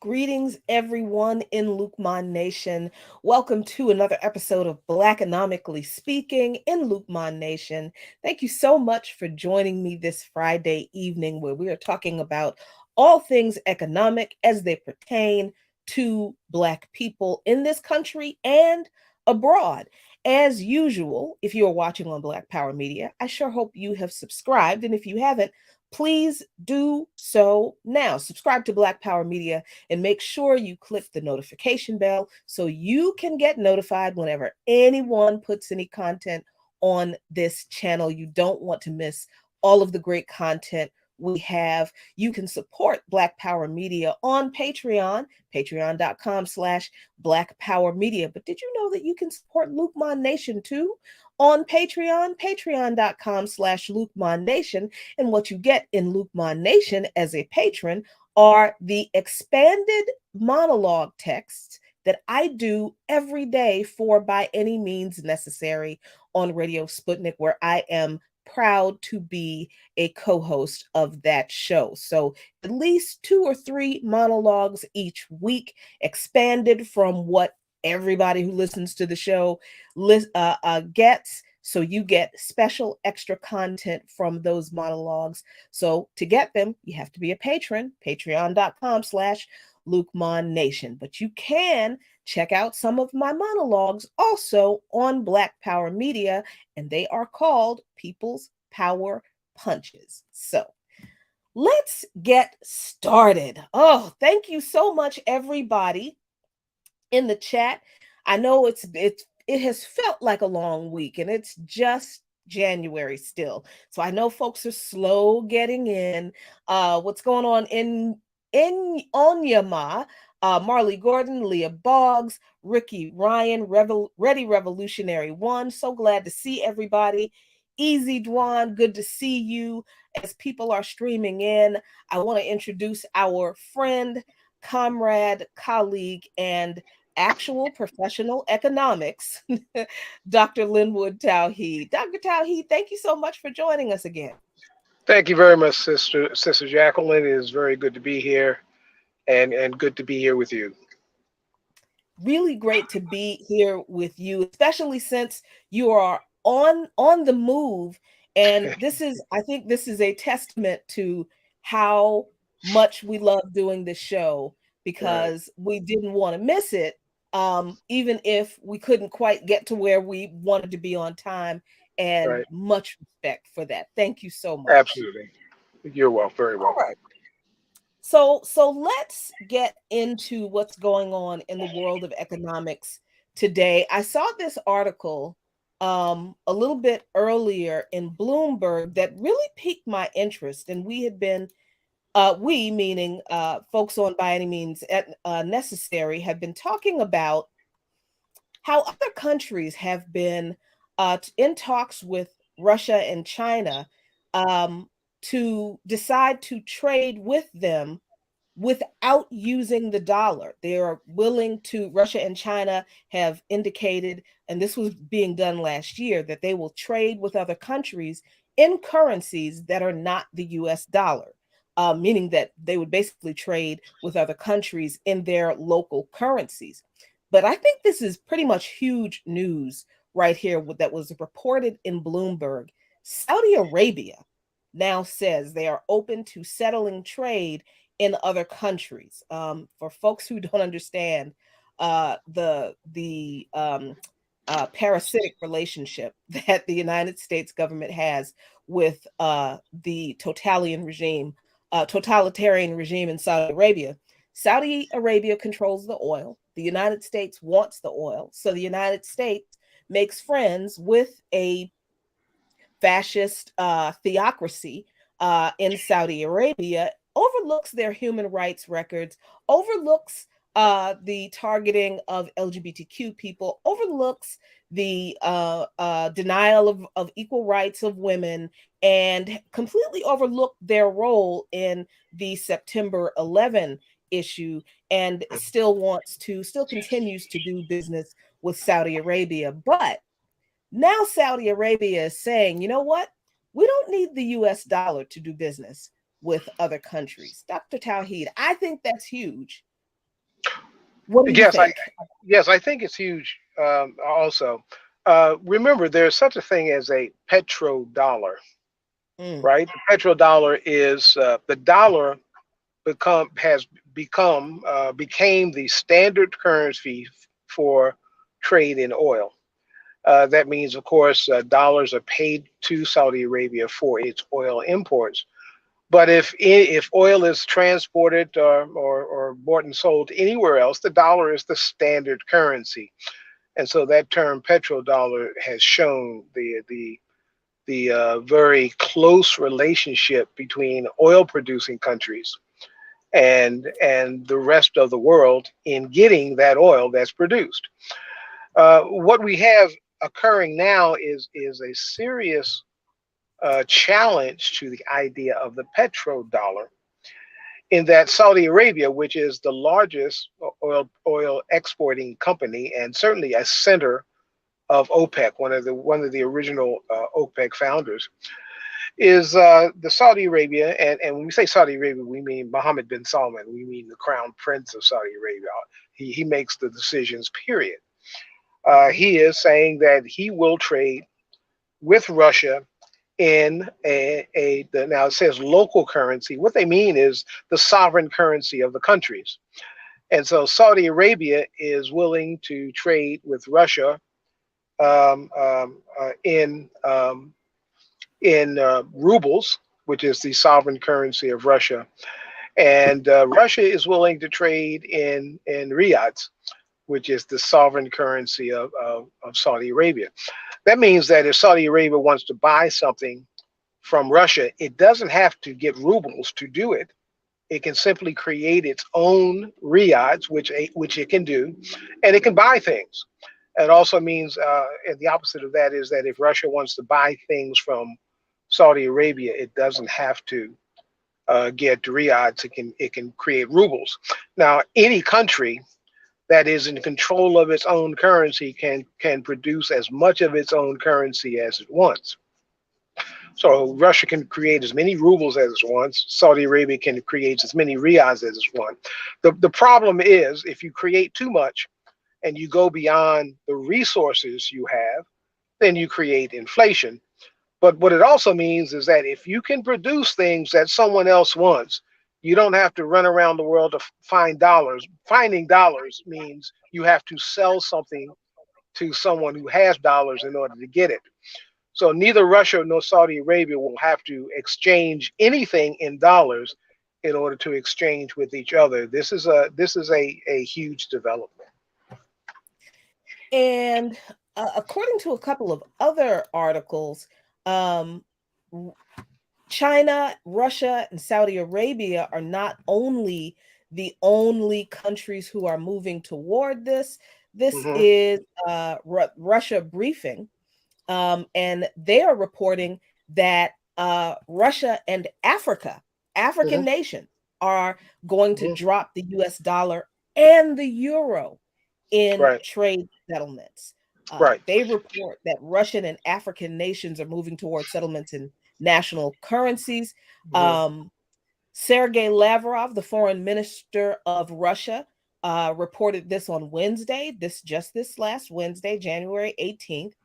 Greetings, everyone in Lukman Nation. Welcome to another episode of Blackanomically Speaking in Lukman Nation. Thank you so much for joining me this Friday evening, where we are talking about all things economic as they pertain to Black people in this country and abroad. As usual, if you are watching on Black Power Media, I sure hope you have subscribed. And if you haven't, please do so now. Subscribe to Black Power Media and make sure you click the notification bell so you can get notified whenever anyone puts any content on this channel. You don't want to miss all of the great content we have. You can support Black Power Media on Patreon, patreon.com/Black Power Media. But did you know that you can support Lukman Nation too? On Patreon, patreon.com/Lukman Nation. And what you get in Lukman Nation as a patron are the expanded monologue texts that I do every day for By Any Means Necessary on Radio Sputnik, where I am proud to be a co-host of that show. So at least 2 or 3 monologues each week, expanded from what everybody who listens to the show gets. So you get special extra content from those monologues. So to get them, you have to be a patron, patreon.com/Lukman Nation. But you can check out some of my monologues also on Black Power Media, and they are called People's Power Punches. So let's get started. Oh, thank you so much, everybody in the chat. I know it has felt like a long week, and it's just January still. So I know folks are slow getting in. What's going on in Onyama? Marley Gordon, Leah Boggs, Ricky Ryan, Ready Revolutionary One. So glad to see everybody. Easy Dwan, good to see you. As people are streaming in, I want to introduce our friend, comrade, colleague, and actual professional economics, Dr. Linwood Tauheed. Dr. Tauheed, thank you so much for joining us again. Thank you very much, Sister Jacqueline. It is very good to be here, and good to be here with you. Really great to be here with you, especially since you are on the move. And I think this is a testament to how much we love doing this show, because we didn't want to miss it, even if we couldn't quite get to where we wanted to be on time. And much respect for that. Thank you so much. Absolutely. You're welcome. Very welcome. All right. So let's get into what's going on in the world of economics today. I saw this article a little bit earlier in Bloomberg that really piqued my interest, and we had been We, meaning folks on By Any Means Necessary, have been talking about how other countries have been in talks with Russia and China um, to decide to trade with them without using the dollar. They are willing to, Russia and China have indicated, and this was being done last year, that they will trade with other countries in currencies that are not the US dollar, meaning that they would basically trade with other countries in their local currencies. But I think this is pretty much huge news right here that was reported in Bloomberg. Saudi Arabia now says they are open to settling trade in other countries. For folks who don't understand the parasitic relationship that the United States government has with the totalitarian regime in Saudi Arabia. Saudi Arabia controls the oil. The United States wants the oil. So the United States makes friends with a fascist theocracy in Saudi Arabia, overlooks their human rights records, overlooks the targeting of LGBTQ people, overlooks the denial of equal rights of women, and completely overlooked their role in the September 11 issue, and still continues to do business with Saudi Arabia. But now Saudi Arabia is saying, you know what? We don't need the US dollar to do business with other countries. Dr. Tauheed, I think that's huge. What do you Yes, think? I think it's huge. Also, remember there's such a thing as a petrodollar, Mm, right? The petrodollar is the dollar has became the standard currency for trade in oil. That means, of course, dollars are paid to Saudi Arabia for its oil imports. But if oil is transported or bought and sold anywhere else, the dollar is the standard currency. And so that term petrodollar has shown the very close relationship between oil producing countries and the rest of the world in getting that oil that's produced. What we have occurring now is a serious challenge to the idea of the petrodollar, in that Saudi Arabia, which is the largest oil exporting company and certainly a center of OPEC, one of the original OPEC founders, is the Saudi Arabia, and when we say Saudi Arabia, we mean Mohammed bin Salman. We mean the crown prince of Saudi Arabia. He makes the decisions. Period. mhm. He is saying that he will trade with Russia in now it says local currency. What they mean is the sovereign currency of the countries. And so Saudi Arabia is willing to trade with Russia um, um, uh, in um, in rubles, which is the sovereign currency of Russia, and Russia is willing to trade in riyals, which is the sovereign currency of Saudi Arabia. That means that if Saudi Arabia wants to buy something from Russia, it doesn't have to get rubles to do it. It can simply create its own riyals, which it can do, and it can buy things. It also means, and the opposite of that is that if Russia wants to buy things from Saudi Arabia, it doesn't have to get riyals. It can create rubles. Now, any country that is in control of its own currency can produce as much of its own currency as it wants. So Russia can create as many rubles as it wants. Saudi Arabia can create as many riyals as it wants. The problem is if you create too much and you go beyond the resources you have, then you create inflation. But what it also means is that if you can produce things that someone else wants, you don't have to run around the world to find dollars. Finding dollars means you have to sell something to someone who has dollars in order to get it. So neither Russia nor Saudi Arabia will have to exchange anything in dollars in order to exchange with each other. This is a huge development. And according to a couple of other articles, um, China, Russia, and Saudi Arabia are not only the only countries who are moving toward this. This Hmm. is Russia briefing, and they are reporting that Russia and African Hmm. nations, are going to Hmm. drop the US dollar and the euro in Right. trade settlements. Right. They report that Russian and African nations are moving towards settlements in national currencies. Hmm. Um, Sergei Lavrov, the foreign minister of Russia, reported this on Wednesday, this last Wednesday, January 18th,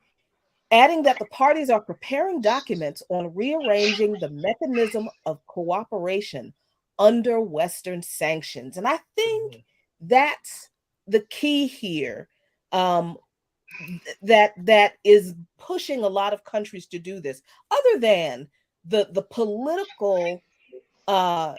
adding that the parties are preparing documents on rearranging the mechanism of cooperation under Western sanctions. And I think that's the key here. Um, that is pushing a lot of countries to do this, other than the political uh,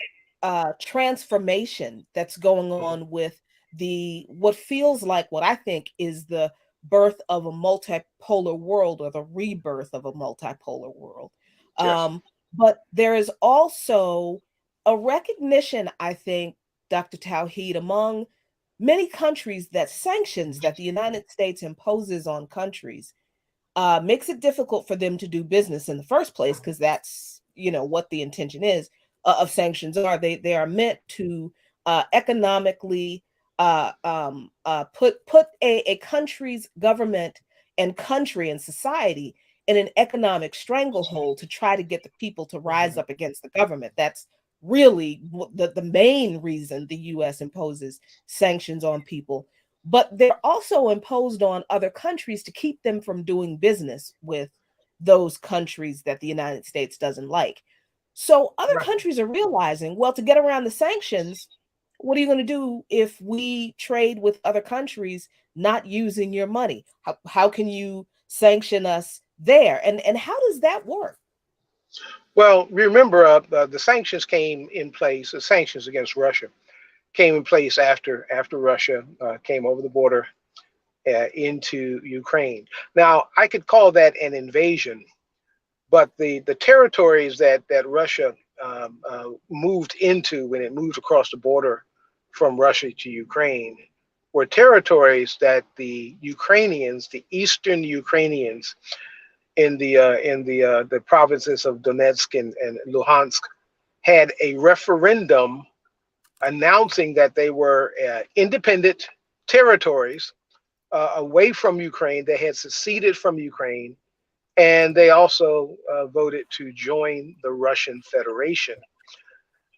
transformation that's going on with the what feels like, what I think is the birth of a multipolar world, or the rebirth of a multipolar world. Yes. But there is also a recognition, I think, Dr. Tauheed, among many countries, that sanctions that the United States imposes on countries makes it difficult for them to do business in the first place, because that's, what the intention is of sanctions are. They are meant to economically put a country's government and country and society in an economic stranglehold to try to get the people to rise Hmm. up against the government. That's really the main reason the US imposes sanctions on people. But they're also imposed on other countries to keep them from doing business with those countries that the United States doesn't like. So other Right. countries are realizing, well, to get around the sanctions, what are you going to do if we trade with other countries not using your money? How can you sanction us there? And how does that work? Well, remember, the sanctions came in place. The sanctions against Russia came in place after Russia came over the border into Ukraine. Now, I could call that an invasion, but the territories that Russia moved into when it moved across the border from Russia to Ukraine were territories that the Ukrainians, the Eastern Ukrainians in the provinces of Donetsk and Luhansk, had a referendum announcing that they were independent territories away from Ukraine. They had seceded from Ukraine, and they also voted to join the Russian Federation.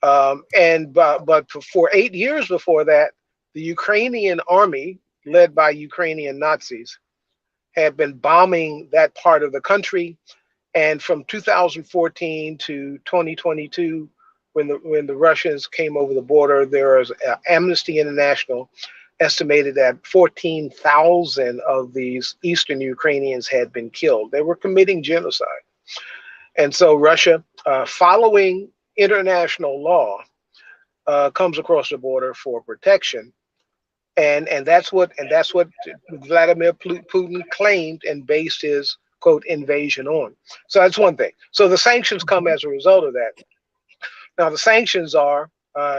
But for 8 years before that, the Ukrainian army, led by Ukrainian Nazis, had been bombing that part of the country. And from 2014 to 2022, when the Russians came over the border, there was Amnesty International estimated that 14,000 of these Eastern Ukrainians had been killed. They were committing genocide. And so Russia, following international law, comes across the border for protection. And that's what Vladimir Putin claimed and based his quote invasion on. So that's one thing. So the sanctions come Mhm. as a result of that. Now the sanctions are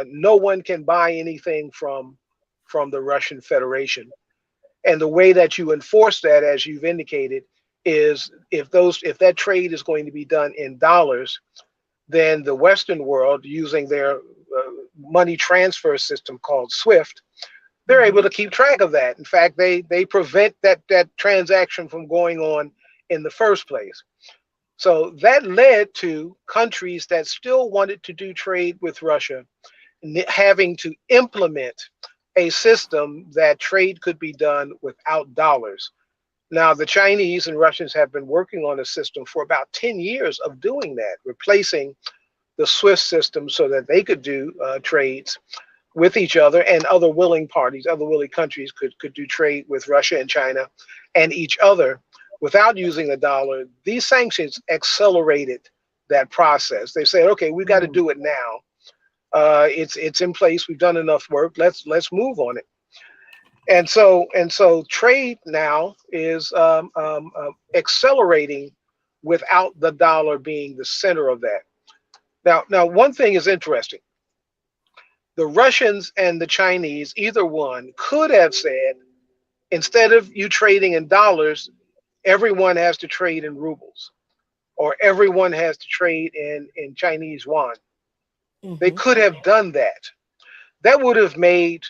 no one can buy anything from the Russian Federation, and the way that you enforce that, as you've indicated, is if that trade is going to be done in dollars, then the Western world, using their money transfer system called SWIFT, they're able Mhm. to keep track of that. In fact, they prevent that transaction from going on in the first place. So that led to countries that still wanted to do trade with Russia having to implement a system that trade could be done without dollars. Now, the Chinese and Russians have been working on a system for about 10 years of doing that, replacing the SWIFT system so that they could do trades with each other, and other willing parties, other willing countries could do trade with Russia and China and each other without using the dollar. These sanctions accelerated that process. They said, okay, we got to Mm. do it now. It's in place. We've done enough work. Let's move on it. And so trade now is accelerating without the dollar being the center of that. Now, one thing is interesting. The Russians and the Chinese, either one, could have said, instead of you trading in dollars, everyone has to trade in rubles, or everyone has to trade in Chinese yuan. They Mm-hmm. could have done that. That would have made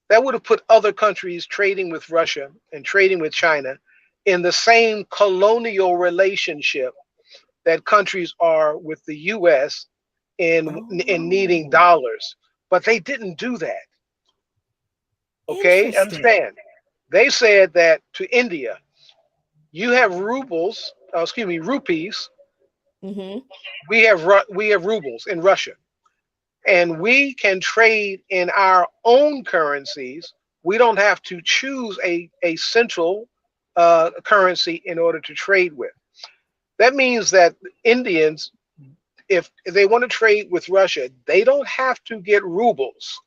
that would have put other countries trading with Russia and trading with China in the same colonial relationship that countries are with the US in needing Oh, dollars. But they didn't do that. Okay? interesting. Understand. They said that to India, you have rubles, excuse me, rupees. Mm-hmm. We have rubles in Russia, and we can trade in our own currencies. We don't have to choose a central currency in order to trade with. That means that Indians, if they want to trade with Russia, they don't have to get rubles.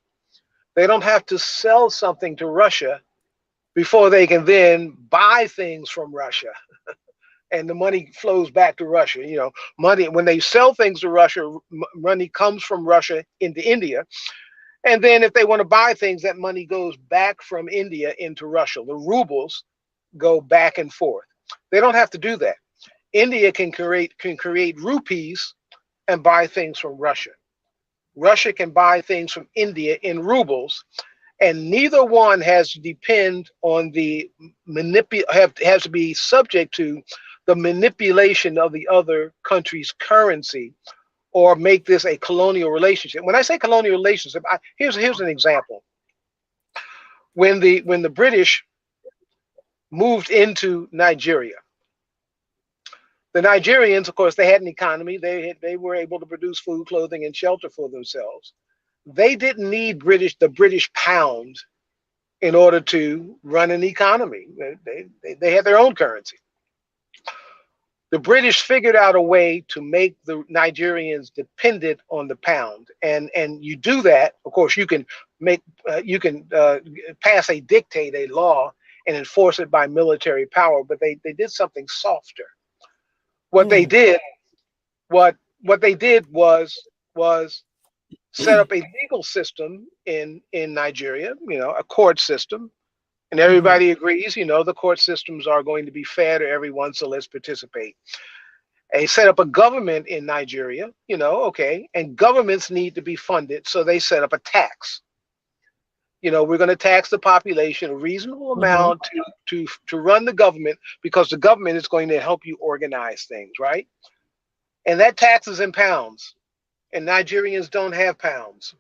They don't have to sell something to Russia before they can then buy things from Russia, and the money flows back to Russia. Money, when they sell things to Russia, money comes from Russia into India. And then if they want to buy things, that money goes back from India into Russia. The rubles go back and forth. They don't have to do that. India can create rupees and buy things from Russia. Russia can buy things from India in rubles, and neither one has to depend on has to be subject to the manipulation of the other country's currency, or make this a colonial relationship. When I say colonial relationship, here's an example. When the British moved into Nigeria, the Nigerians, of course, they had an economy. They were able to produce food, clothing, and shelter for themselves. They didn't need the British pound in order to run an economy. They had their own currency. The British figured out a way to make the Nigerians dependent on the pound, and you do that. Of course, you can pass a dictate, a law, and enforce it by military power. But they did something softer. What they Mm. did what they did was set up a legal system in Nigeria, a court system. And Mm-hmm. everybody agrees, the court systems are going to be fair to everyone, so let's participate. They set up a government in Nigeria, okay, and governments need to be funded, so they set up a tax. We're going to tax the population a reasonable Mm-hmm. amount to run the government, because the government is going to help you organize things, right? And that tax is in pounds, and Nigerians don't have pounds.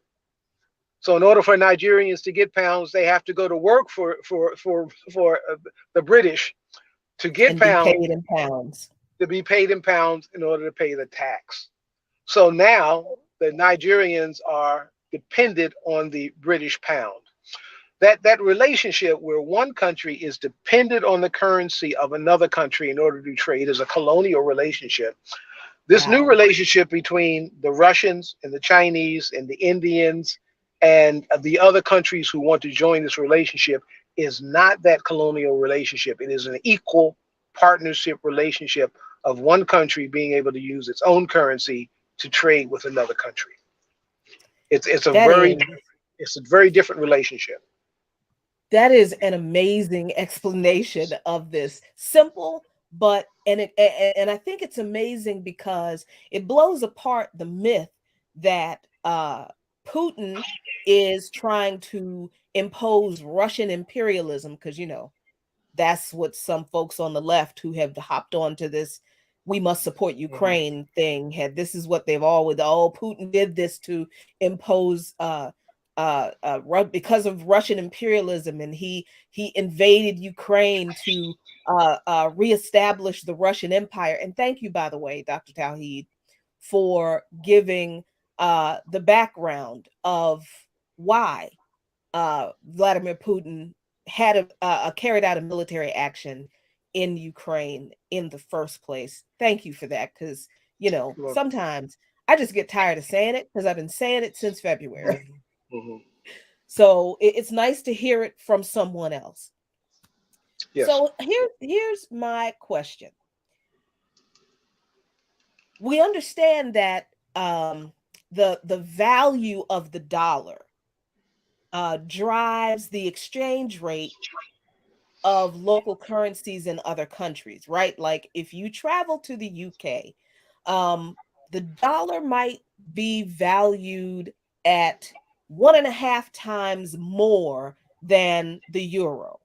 So in order for Nigerians to get pounds, they have to go to work for the British to get And be pounds, paid in pounds. to be paid in pounds in order to pay the tax. So now the Nigerians are dependent on the British pound. That relationship where one country is dependent on the currency of another country in order to trade is a colonial relationship. This new Wow. relationship between the Russians and the Chinese and the Indians and the other countries who want to join this relationship is not that colonial relationship. It is an equal partnership relationship of one country being able to use its own currency to trade with another country. It's a That very is it's a very different relationship. that is an amazing explanation of this. Simple, but and I think it's amazing because it blows apart the myth that Putin is trying to impose Russian imperialism, because that's what some folks on the left who have hopped onto this "we must support Mhm. Ukraine" thing had. This is what they've always, oh, Putin did this to impose because of Russian imperialism, and he invaded Ukraine to reestablish the Russian Empire. And thank you, by the way, Dr. Tauheed, for giving the background of why Vladimir Putin had carried out a military action in Ukraine in the first place. Thank you for that, because Well, sometimes I just get tired of saying it because I've been saying it since February. mhm, mhm. So it's nice to hear it from someone else. Yes. So here's my question. We understand that um, the value of the dollar drives the exchange rate of local currencies in other countries, right? Like if you travel to the UK, um, the dollar might be valued at 1.5 times more than the euro.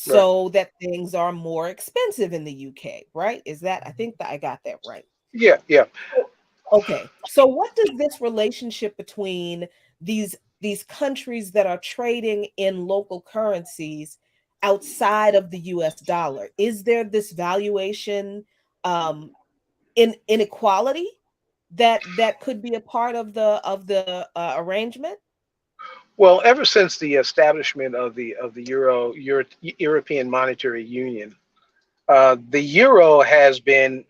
Right. So that things are more expensive in the UK, right? Is that, I think that I got that right. Yeah, yeah. Okay. So what does this relationship between these countries that are trading in local currencies outside of the US dollar? Is there this valuation inequality that could be a part of the arrangement? Well, ever since the establishment of the European Monetary Union, the euro has been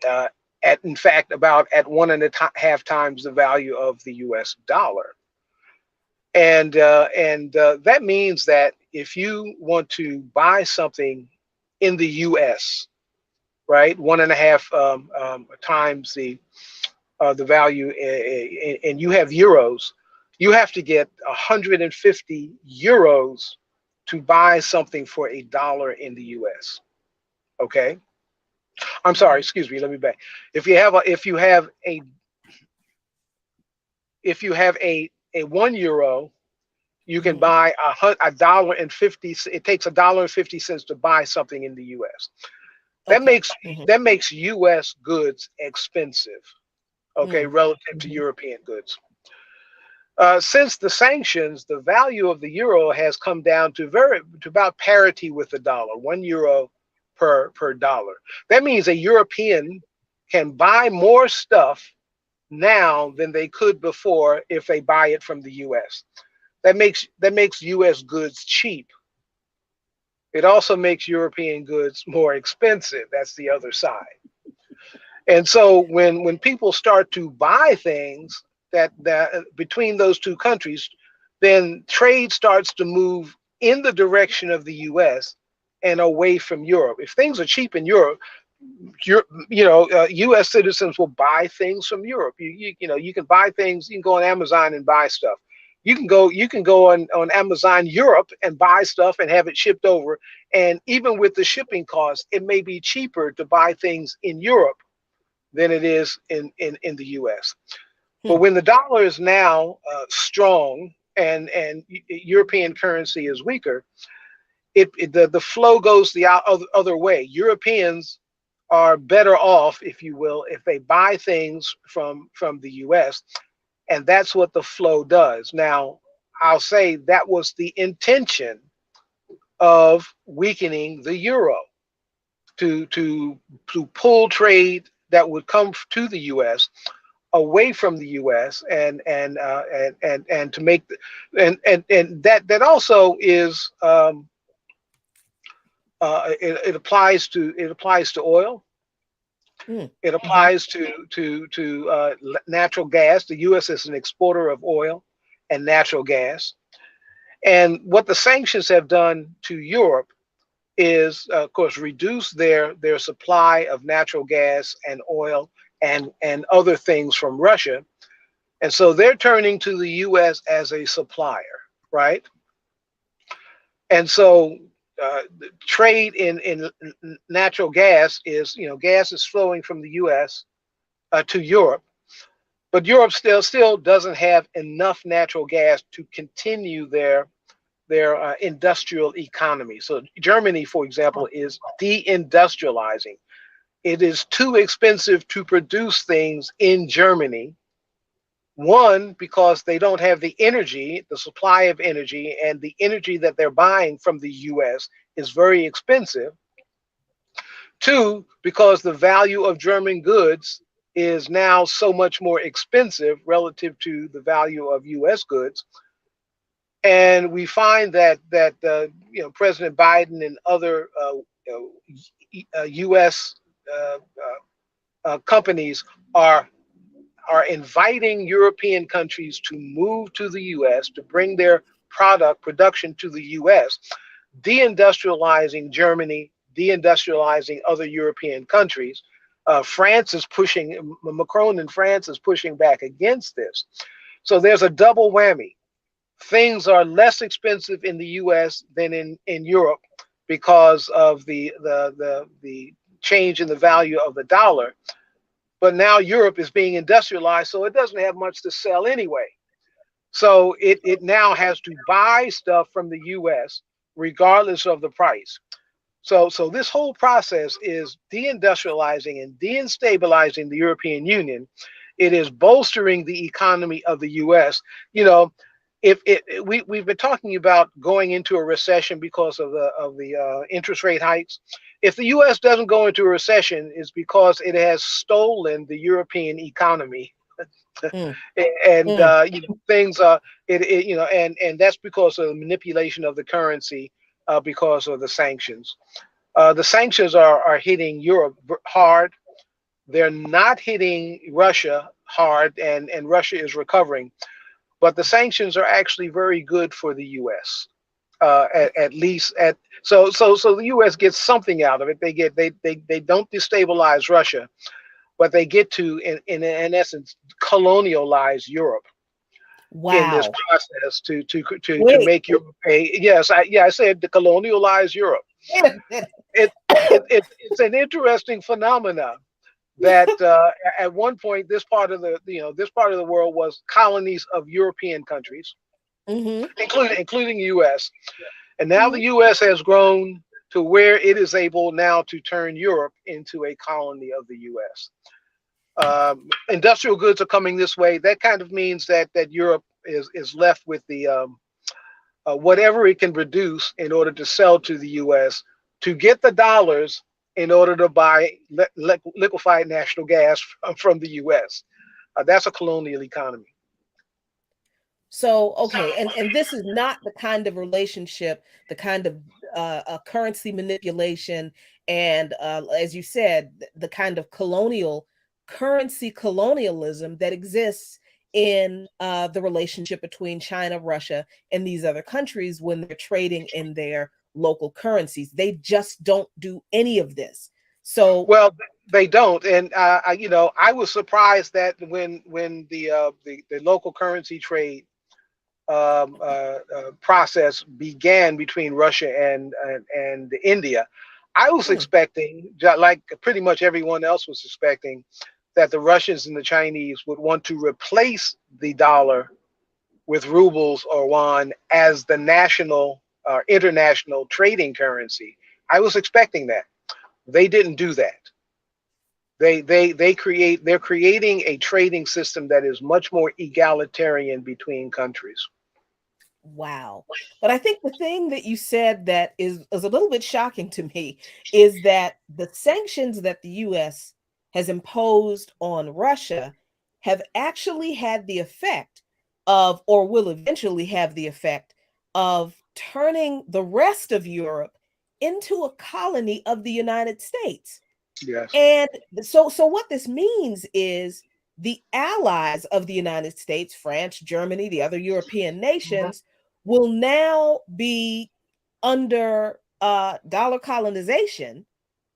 at, in fact, about at 1.5 times the value of the U.S. dollar, and that means that if you want to buy something in the U.S., right, 1.5 times the value, and you have euros, you have to get 150 euros to buy something for $1 in the U.S. Okay, I'm sorry, Mhm. excuse me. Let me back. If you have a, if you have a €1, you can Mhm. buy a dollar and 50. It takes $1.50 to buy something in the U.S. That Okay. makes Mhm. that makes U.S. goods expensive. Okay, Mm. relative to Mhm. European goods. Since the sanctions, the value of the euro has come down to about parity with the dollar, €1 per dollar. That means a European can buy more stuff now than they could before if they buy it from the U.S. That makes U.S. goods cheap. It also makes European goods more expensive. That's the other side. And so when people start to buy things that between those two countries, then trade starts to move in the direction of the U.S. and away from Europe. If things are cheap in Europe, U.S. citizens will buy things from Europe. You can buy things. You can go on Amazon and buy stuff. You can go on Amazon Europe and buy stuff and have it shipped over. And even with the shipping costs, it may be cheaper to buy things in Europe than it is in the U.S. But Hmm. when the dollar is now strong and European currency is weaker, the flow goes the other way. Europeans are better off, if you will, if they buy things from the U.S. And that's what the flow does. Now, I'll say that was the intention of weakening the euro to pull trade that would come to the U.S. away from the U.S. And to make and that also is it applies to oil. Mm. It Mhm. applies to natural gas. The U.S. is an exporter of oil and natural gas. And what the sanctions have done to Europe is, of course, reduce their supply of natural gas and oil and other things from Russia. And so they're turning to the U.S. as a supplier, right? And so trade in natural gas is, gas is flowing from the U.S. To Europe, but Europe still doesn't have enough natural gas to continue their industrial economy. So Germany, for example, is deindustrializing. It is too expensive to produce things in Germany. One, because they don't have the energy, the supply of energy, and the energy that they're buying from the US is very expensive. Two, because the value of German goods is now so much more expensive relative to the value of US goods. And we find President Biden and other U.S. Uh, companies are are inviting European countries to move to the U.S. to bring their production to the U.S., deindustrializing Germany, deindustrializing other European countries, France is pushing, Macron in France is pushing back against this. So there's a double whammy. Things are less expensive in the U.S. than in Europe because of the change in the value of the dollar. But now Europe is being industrialized, so it doesn't have much to sell anyway. So it now has to buy stuff from the U.S. regardless of the price. So this whole process is deindustrializing and destabilizing the European Union. It is bolstering the economy of the U.S. You know, if we've been talking about going into a recession because of the interest rate hikes. If the U.S. doesn't go into a recession, it's because it has stolen the European economy. Mm, And mm. things and that's because of the manipulation of the currency, because of the sanctions. The sanctions are hitting Europe hard. They're not hitting Russia hard, and Russia is recovering. But the sanctions are actually very good for the U.S. At least so the U.S. gets something out of it. They don't destabilize Russia, but they get to in essence colonialize Europe in this Wow. process to Wait, make Europe a I said to colonialize Europe. wait a minute. It, it's an interesting phenomena that at one point this part of this part of the world was colonies of European countries, Mm-hmm, including the U.S. And now mm-hmm. the U.S. has grown to where it is able now to turn Europe into a colony of the U.S. Industrial goods are coming this way. That kind of means that Europe is left with the whatever it can produce in order to sell to the U.S. to get the dollars in order to buy liquefied natural gas from the U.S. That's a colonial economy. So, okay, and this is not the kind of relationship, the kind of currency manipulation, and as you said, the kind of currency colonialism that exists in the relationship between China, Russia, and these other countries when they're trading in their local currencies. They just don't do any of this. So, Well, they don't, and I was surprised that when the local currency trade process began between Russia and India, I was mm, expecting, like pretty much everyone else was expecting, that the Russians and the Chinese would want to replace the dollar with rubles or yuan as the national or international trading currency. I was expecting that. They didn't do that. They're creating a trading system that is much more egalitarian between countries. wow. But I think the thing that you said that is a little bit shocking to me is that the sanctions that the US has imposed on Russia have actually had the effect of, or will eventually have the effect of turning the rest of Europe into a colony of the United States. Yes. And so what this means is the allies of the United States, France, Germany, the other European Mhm. nations, will now be under dollar colonization,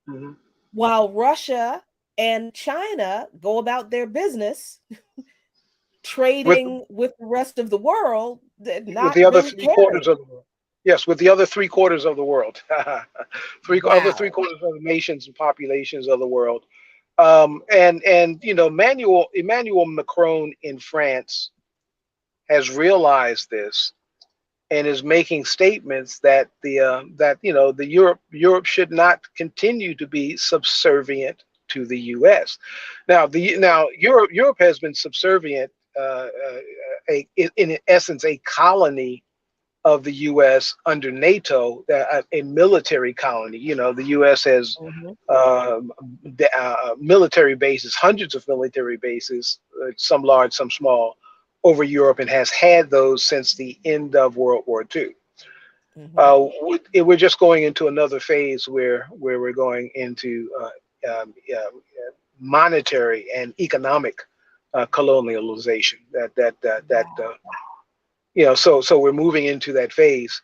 Mhm. while Russia and China go about their business With trading with the rest of the world, with not the other really three quarters caring. of the world. Yes, with the other three quarters of the world, three Wow. quarters of the nations and populations of the world. And Emmanuel Macron in France has realized this and is making statements that the Europe should not continue to be subservient to the U.S. Now Europe has been subservient, in essence a colony of the U.S. under NATO, a military colony. The U.S. has Mm-hmm. military bases, hundreds of military bases, some large, some small, over Europe, and has had those since the end of World War II. Mm-hmm. We're just going into another phase where we're going into monetary and economic colonialization. Wow. So we're moving into that phase.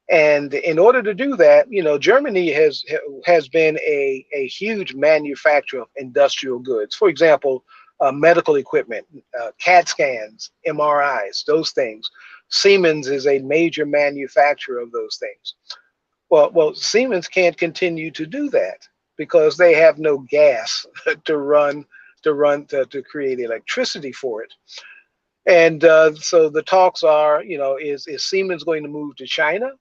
And in order to do that, Germany has been a huge manufacturer of industrial goods. For example, medical equipment, CAT scans, MRIs, those things. Siemens is a major manufacturer of those things. Well, Siemens can't continue to do that because they have no gas to create electricity for it. And so the talks are, is Siemens going to move to China,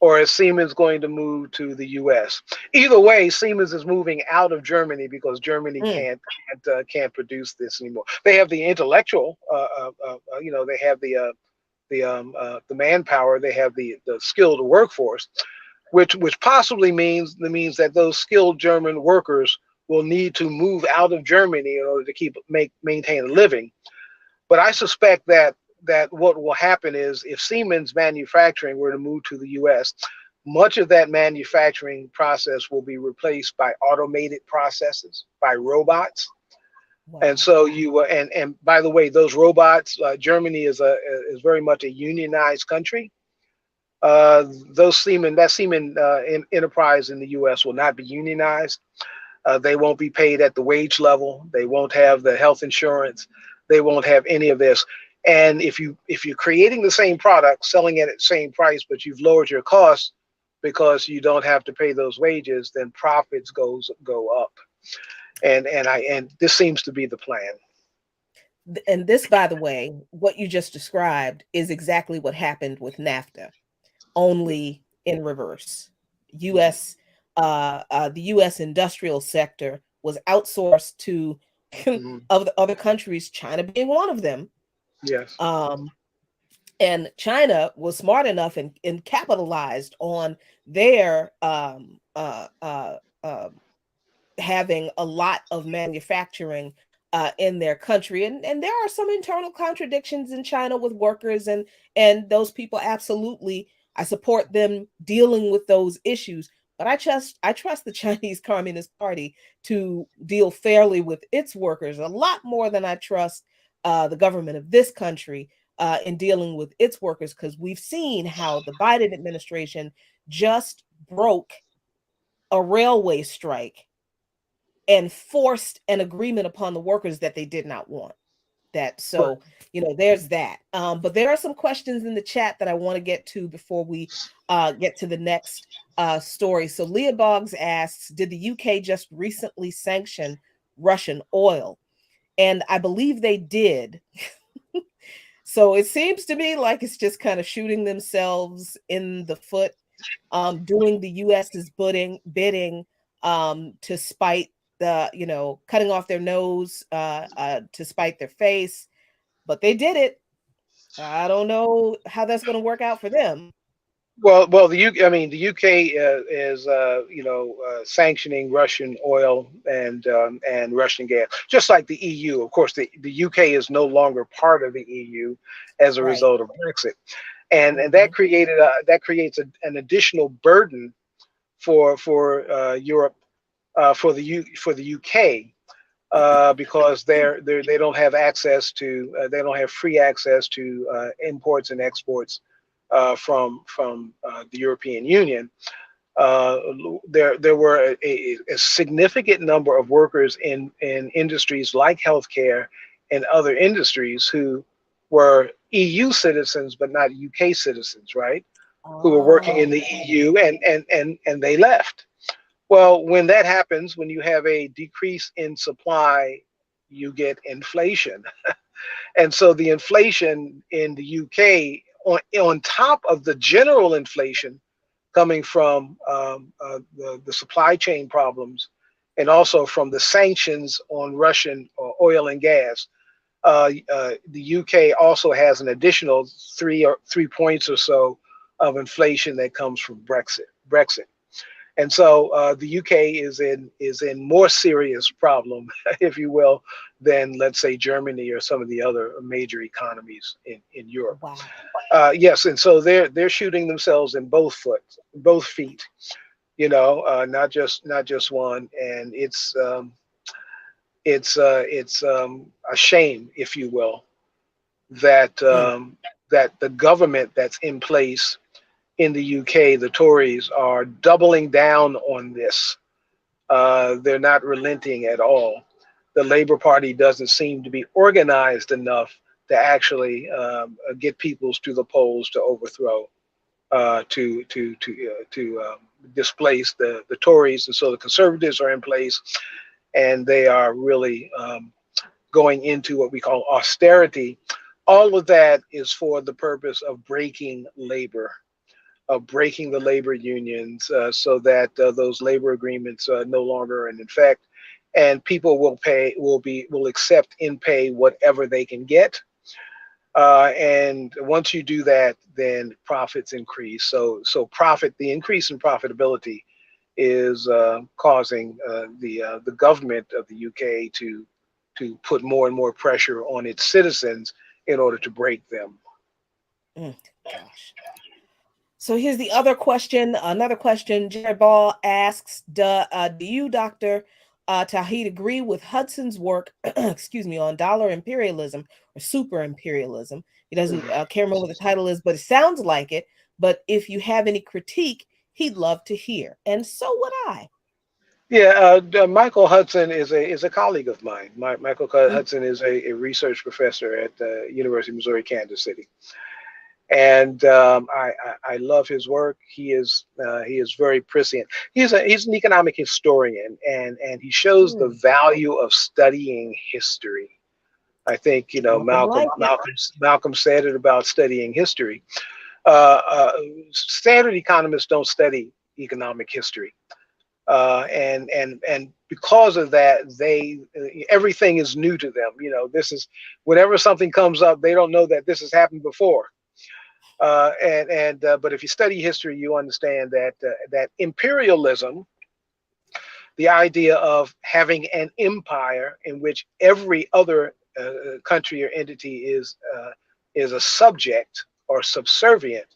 or is Siemens going to move to the U.S.? Either way, Siemens is moving out of Germany because Germany Mm. can't produce this anymore. They have the intellectual, they have the manpower, they have the skilled workforce, which possibly means that those skilled German workers will need to move out of Germany in order to maintain a living. But I suspect that what will happen is if Siemens manufacturing were to move to the U.S., much of that manufacturing process will be replaced by automated processes, by robots. And Wow. so and by the way, those robots, Germany is very much a unionized country. That Siemens enterprise in the U.S. will not be unionized. They won't be paid at the wage level. They won't have the health insurance. They won't have any of this. And if you're creating the same product, selling it at the same price, but you've lowered your costs because you don't have to pay those wages, then profits go up. And this seems to be the plan. And this, by the way, what you just described is exactly what happened with NAFTA, only in reverse. U.S. The U.S. industrial sector was outsourced to Mm-hmm. of the other countries, China being one of them. Yes. Um, and China was smart enough and capitalized on their having a lot of manufacturing in their country, and there are some internal contradictions in China with workers, and those people absolutely, I support them dealing with those issues. But I trust the Chinese Communist Party to deal fairly with its workers a lot more than I trust the government of this country in dealing with its workers, because we've seen how the Biden administration just broke a railway strike and forced an agreement upon the workers that they did not want. That Right. so there's that. But there are some questions in the chat that I want to get to before we get to the next story. So Leah Boggs asks, did the UK just recently sanction Russian oil? And I believe they did. So it seems to me like it's just kind of shooting themselves in the foot, doing the US's bidding to spite the, cutting off their nose to spite their face. But they did it. I don't know how that's going to work out for them. The UK is sanctioning Russian oil and Russian gas, just like the EU. Of course, the UK is no longer part of the EU as a Right. result of Brexit, and Mm-hmm. that creates an additional burden for Europe, for the UK. Because they don't have they don't have free access to imports and exports from the European Union. Uh, there were a significant number of workers in industries like healthcare and other industries who were EU citizens but not UK citizens, right? Who were working in Oh, the EU and they left. Well, when that happens, when you have a decrease in supply, you get inflation. And so the inflation in the UK, on top of the general inflation coming from the supply chain problems and also from the sanctions on Russian oil and gas, the UK also has an additional 3 points or so of inflation that comes from Brexit. And so the UK is in more serious problem, if you will, than let's say Germany or some of the other major economies in Europe. wow. Yes, and so they're shooting themselves in both feet, not just one, and it's a shame, if you will, that Mm, that the government that's in place in the UK, the Tories are doubling down on this. They're not relenting at all. The Labour Party doesn't seem to be organized enough to actually get peoples to the polls to overthrow, to displace the Tories, and so the Conservatives are in place, and they are really going into what we call austerity. All of that is for the purpose of breaking labor, of breaking the labor unions, so that those labor agreements no longer are in effect, and people will accept in pay whatever they can get. And once you do that, then profits increase. So the increase in profitability is causing the government of the UK to put more and more pressure on its citizens in order to break them. Gosh. So here's the other question. Another question. Jared Ball asks, do you, Dr. Tauheed, agree with Hudson's work, excuse me, on dollar imperialism or super imperialism? He doesn't can't remember what the title is, but it sounds like it. But if you have any critique, he'd love to hear. And so would I. Yeah, Michael Hudson is a colleague of mine. Michael Hudson is a research professor at the University of Missouri, Kansas City, and I love his work. He is very prescient. He's an economic historian, and he shows the value of studying history. I think Malcolm said it about studying history. Standard economists don't study economic history. And because of that, everything is new to them. This is, whenever something comes up, they don't know that this has happened before. But if you study history, you understand that imperialism, the idea of having an empire in which every other country or entity is a subject or subservient,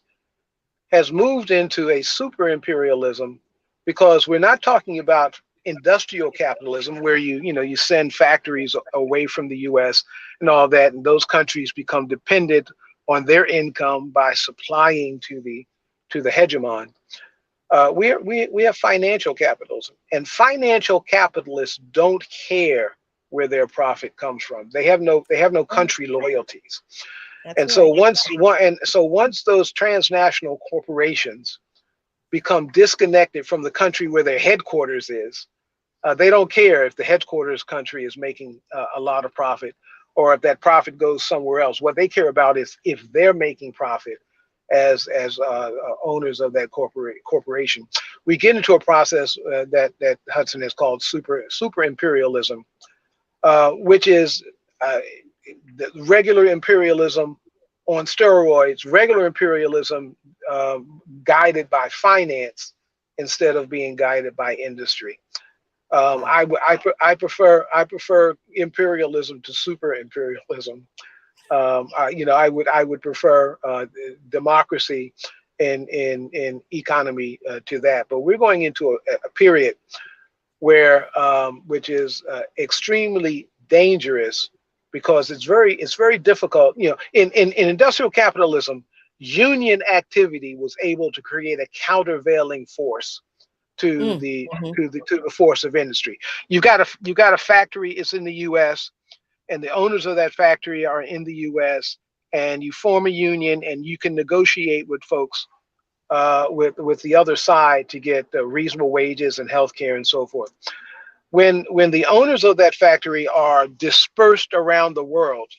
has moved into a super imperialism, because we're not talking about industrial capitalism where you send factories away from the US and all that, and those countries become dependent on their income by supplying to the hegemon. We have financial capitalism, and financial capitalists don't care where their profit comes from. They have no country loyalties. That's so right. once those transnational corporations become disconnected from the country where their headquarters is, they don't care if the headquarters country is making a lot of profit, or if that profit goes somewhere else. What they care about is if they're making profit as owners of that corporation. We get into a process that Hudson has called super imperialism, which is the regular imperialism on steroids, regular imperialism guided by finance instead of being guided by industry. I prefer imperialism to super imperialism. I would prefer democracy in economy to that. But we're going into a period where which is extremely dangerous, because it's very difficult. In industrial capitalism, union activity was able to create a countervailing force to the force of industry. You got a factory, it's in the US, and the owners of that factory are in the US, and you form a union and you can negotiate with folks with the other side to get reasonable wages and health care and so forth. When the owners of that factory are dispersed around the world,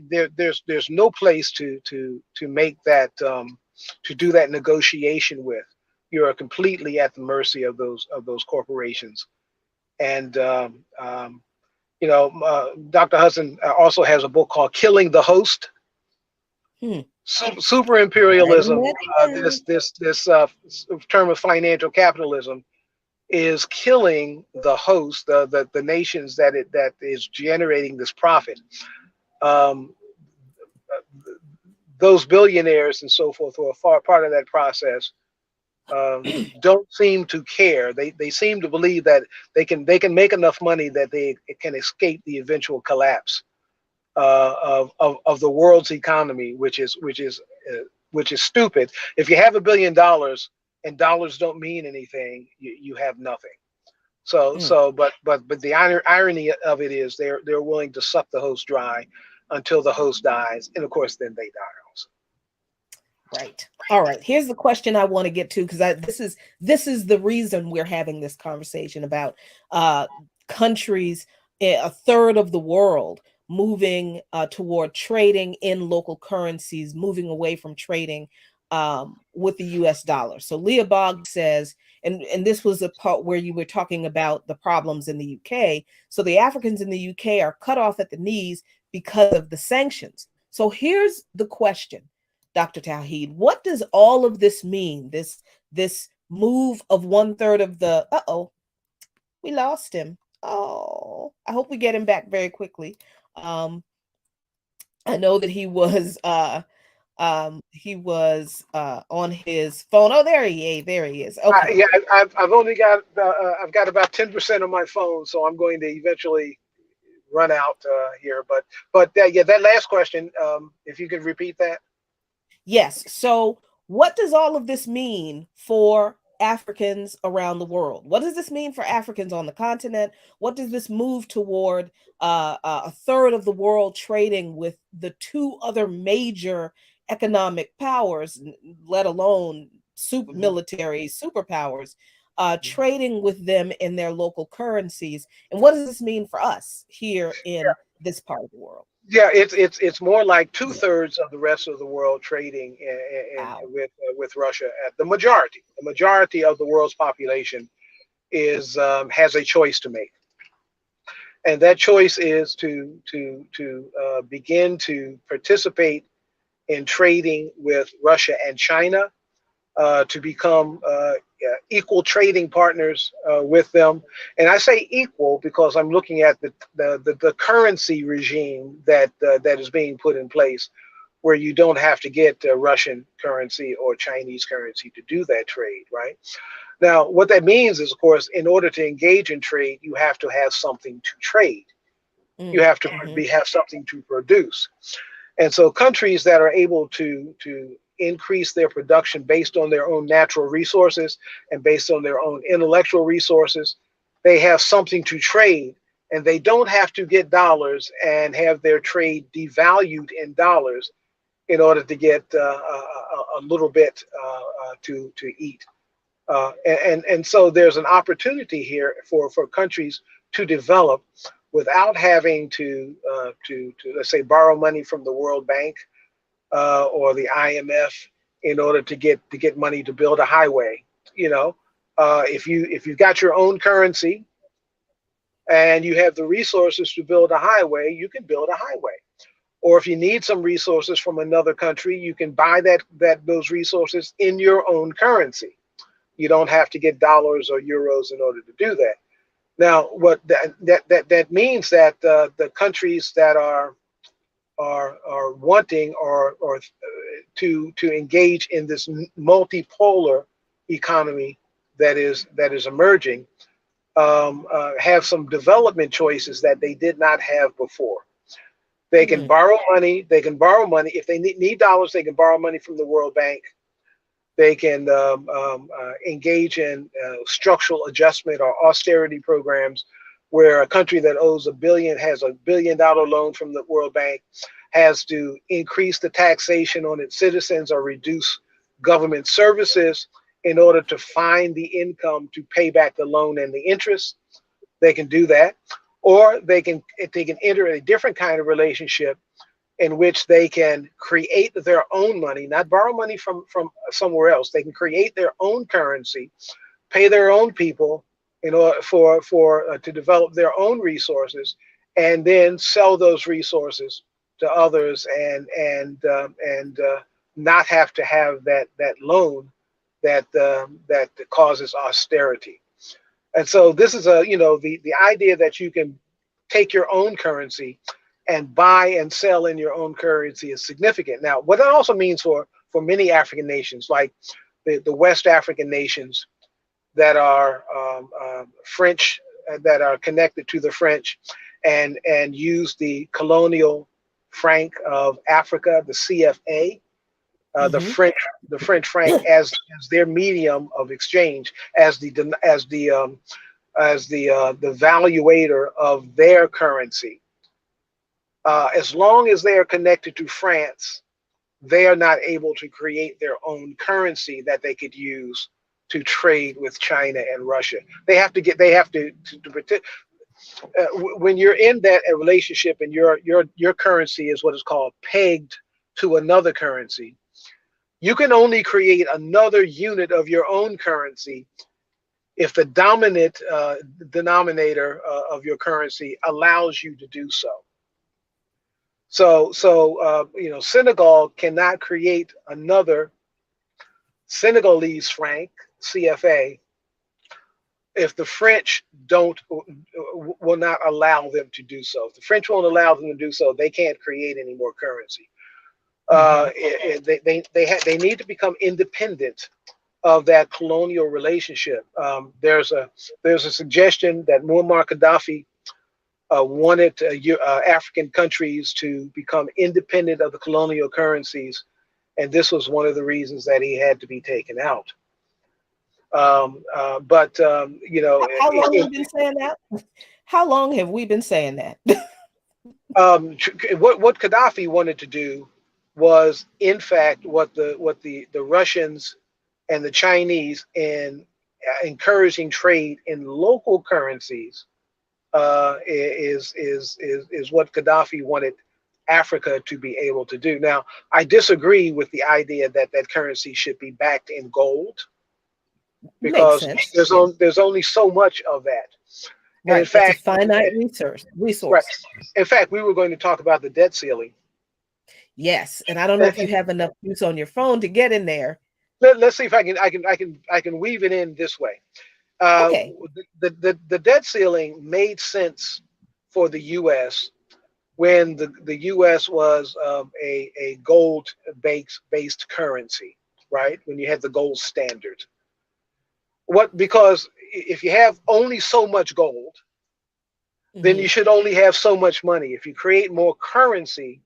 there's no place to make that to do that negotiation with. You are completely at the mercy of those corporations. And Dr. Hudson also has a book called "Killing the Host." Super imperialism, this term of financial capitalism, is killing the host, the nations that is generating this profit. Those billionaires and so forth, who are far part of that process, don't seem to care. They seem to believe that they can make enough money that they can escape the eventual collapse of the world's economy, which is which is stupid. If you have $1 billion and dollars don't mean anything, you have nothing. Mm. But the irony of it is they're willing to suck the host dry until the host dies, and of course then they die also. Right. All right. Here's the question I want to get to, because this is the reason we're having this conversation about countries, a third of the world moving toward trading in local currencies, moving away from trading with the U.S. dollar. So Leah Bogg says, and this was the part where you were talking about the problems in the U.K. So the Africans in the U.K. are cut off at the knees because of the sanctions. So here's the question, Dr. Tauheed, what does all of this mean? This move of 1/3 of the we lost him. Oh, I hope we get him back very quickly. I know that he was on his phone. Oh, there he is. Okay. Yeah, I've only got I've got about 10% on my phone, so I'm going to eventually run out here. But yeah, that last question, if you could repeat that. Yes. So, what does all of this mean for Africans around the world? What does this mean for Africans on the continent? What does this move toward a third of the world trading with the two other major economic powers, let alone super Mhm. military superpowers, trading with them in their local currencies? And what does this mean for us here in this part of the world? Yeah, it's more like 2/3 of the rest of the world trading Wow. with Russia. The majority of the world's population is has a choice to make, and that choice is to begin to participate in trading with Russia and China, to become equal trading partners with them. And I say equal because I'm looking at the currency regime that is being put in place, where you don't have to get Russian currency or Chinese currency to do that trade, right? Now, what that means is, of course, in order to engage in trade, you have to have something to trade. You have to Mm-hmm. have something to produce. And so countries that are able to increase their production based on their own natural resources and based on their own intellectual resources, they have something to trade, and they don't have to get dollars and have their trade devalued in dollars in order to get a little bit to eat. And so there's an opportunity here for countries to develop without having to let's say borrow money from the World Bank or the IMF in order to get money to build a highway. You know, if you've got your own currency and you have the resources to build a highway, you can build a highway. Or if you need some resources from another country, you can buy those resources in your own currency. You don't have to get dollars or euros in order to do that. Now, what that means that the countries that are wanting or to engage in this multipolar economy that is emerging, have some development choices that they did not have before. They can Mm. borrow money. They can borrow money if they need dollars. They can borrow money from the World Bank. They can engage in structural adjustment or austerity programs, where a country that owes has $1 billion loan from the World Bank has to increase the taxation on its citizens or reduce government services in order to find the income to pay back the loan and the interest. They can do that, or they can enter a different kind of relationship in which they can create their own money, not borrow money from somewhere else. They can create their own currency, pay their own people in order for to develop their own resources, and then sell those resources to others, and not have to have that loan that causes austerity. And so this is the idea that you can take your own currency and buy and sell in your own currency is significant. Now, what that also means for many African nations, like the West African nations that are French, that are connected to the French, and use the colonial franc of Africa, the CFA, the Mm-hmm. French franc as their medium of exchange, as the valuator of their currency. As long as they are connected to France, they are not able to create their own currency that they could use to trade with China and Russia. They have to protect. When you're in that relationship and your currency is what is called pegged to another currency, you can only create another unit of your own currency if the dominant denominator of your currency allows you to do so. So Senegal cannot create another Senegalese franc (CFA) if the French don't will not allow them to do so. If the French won't allow them to do so, they can't create any more currency. Mm-hmm. They need to become independent of that colonial relationship. There's a suggestion that Muammar Gaddafi wanted African countries to become independent of the colonial currencies, and this was one of the reasons that he had to be taken out. But How long have we been saying that? How long have we been saying that? what Gaddafi wanted to do was, in fact, what the Russians and the Chinese, in encouraging trade in local currencies, is what Gaddafi wanted Africa to be able to do. Now, I disagree with the idea that that currency should be backed in gold, Makes because sense. there's only so much of that. And in Right. It's a fact, finite right. resource. In fact, we were going to talk about the debt ceiling. Yes. And I don't know if you have enough use on your phone to get in there. Let's see if I can weave it in this way. Uh, Okay. the debt ceiling made sense for the U.S. when the U.S. was a gold based currency, right? When you had the gold standard. Because if you have only so much gold, then Mm-hmm. you should only have so much money. If you create more currency,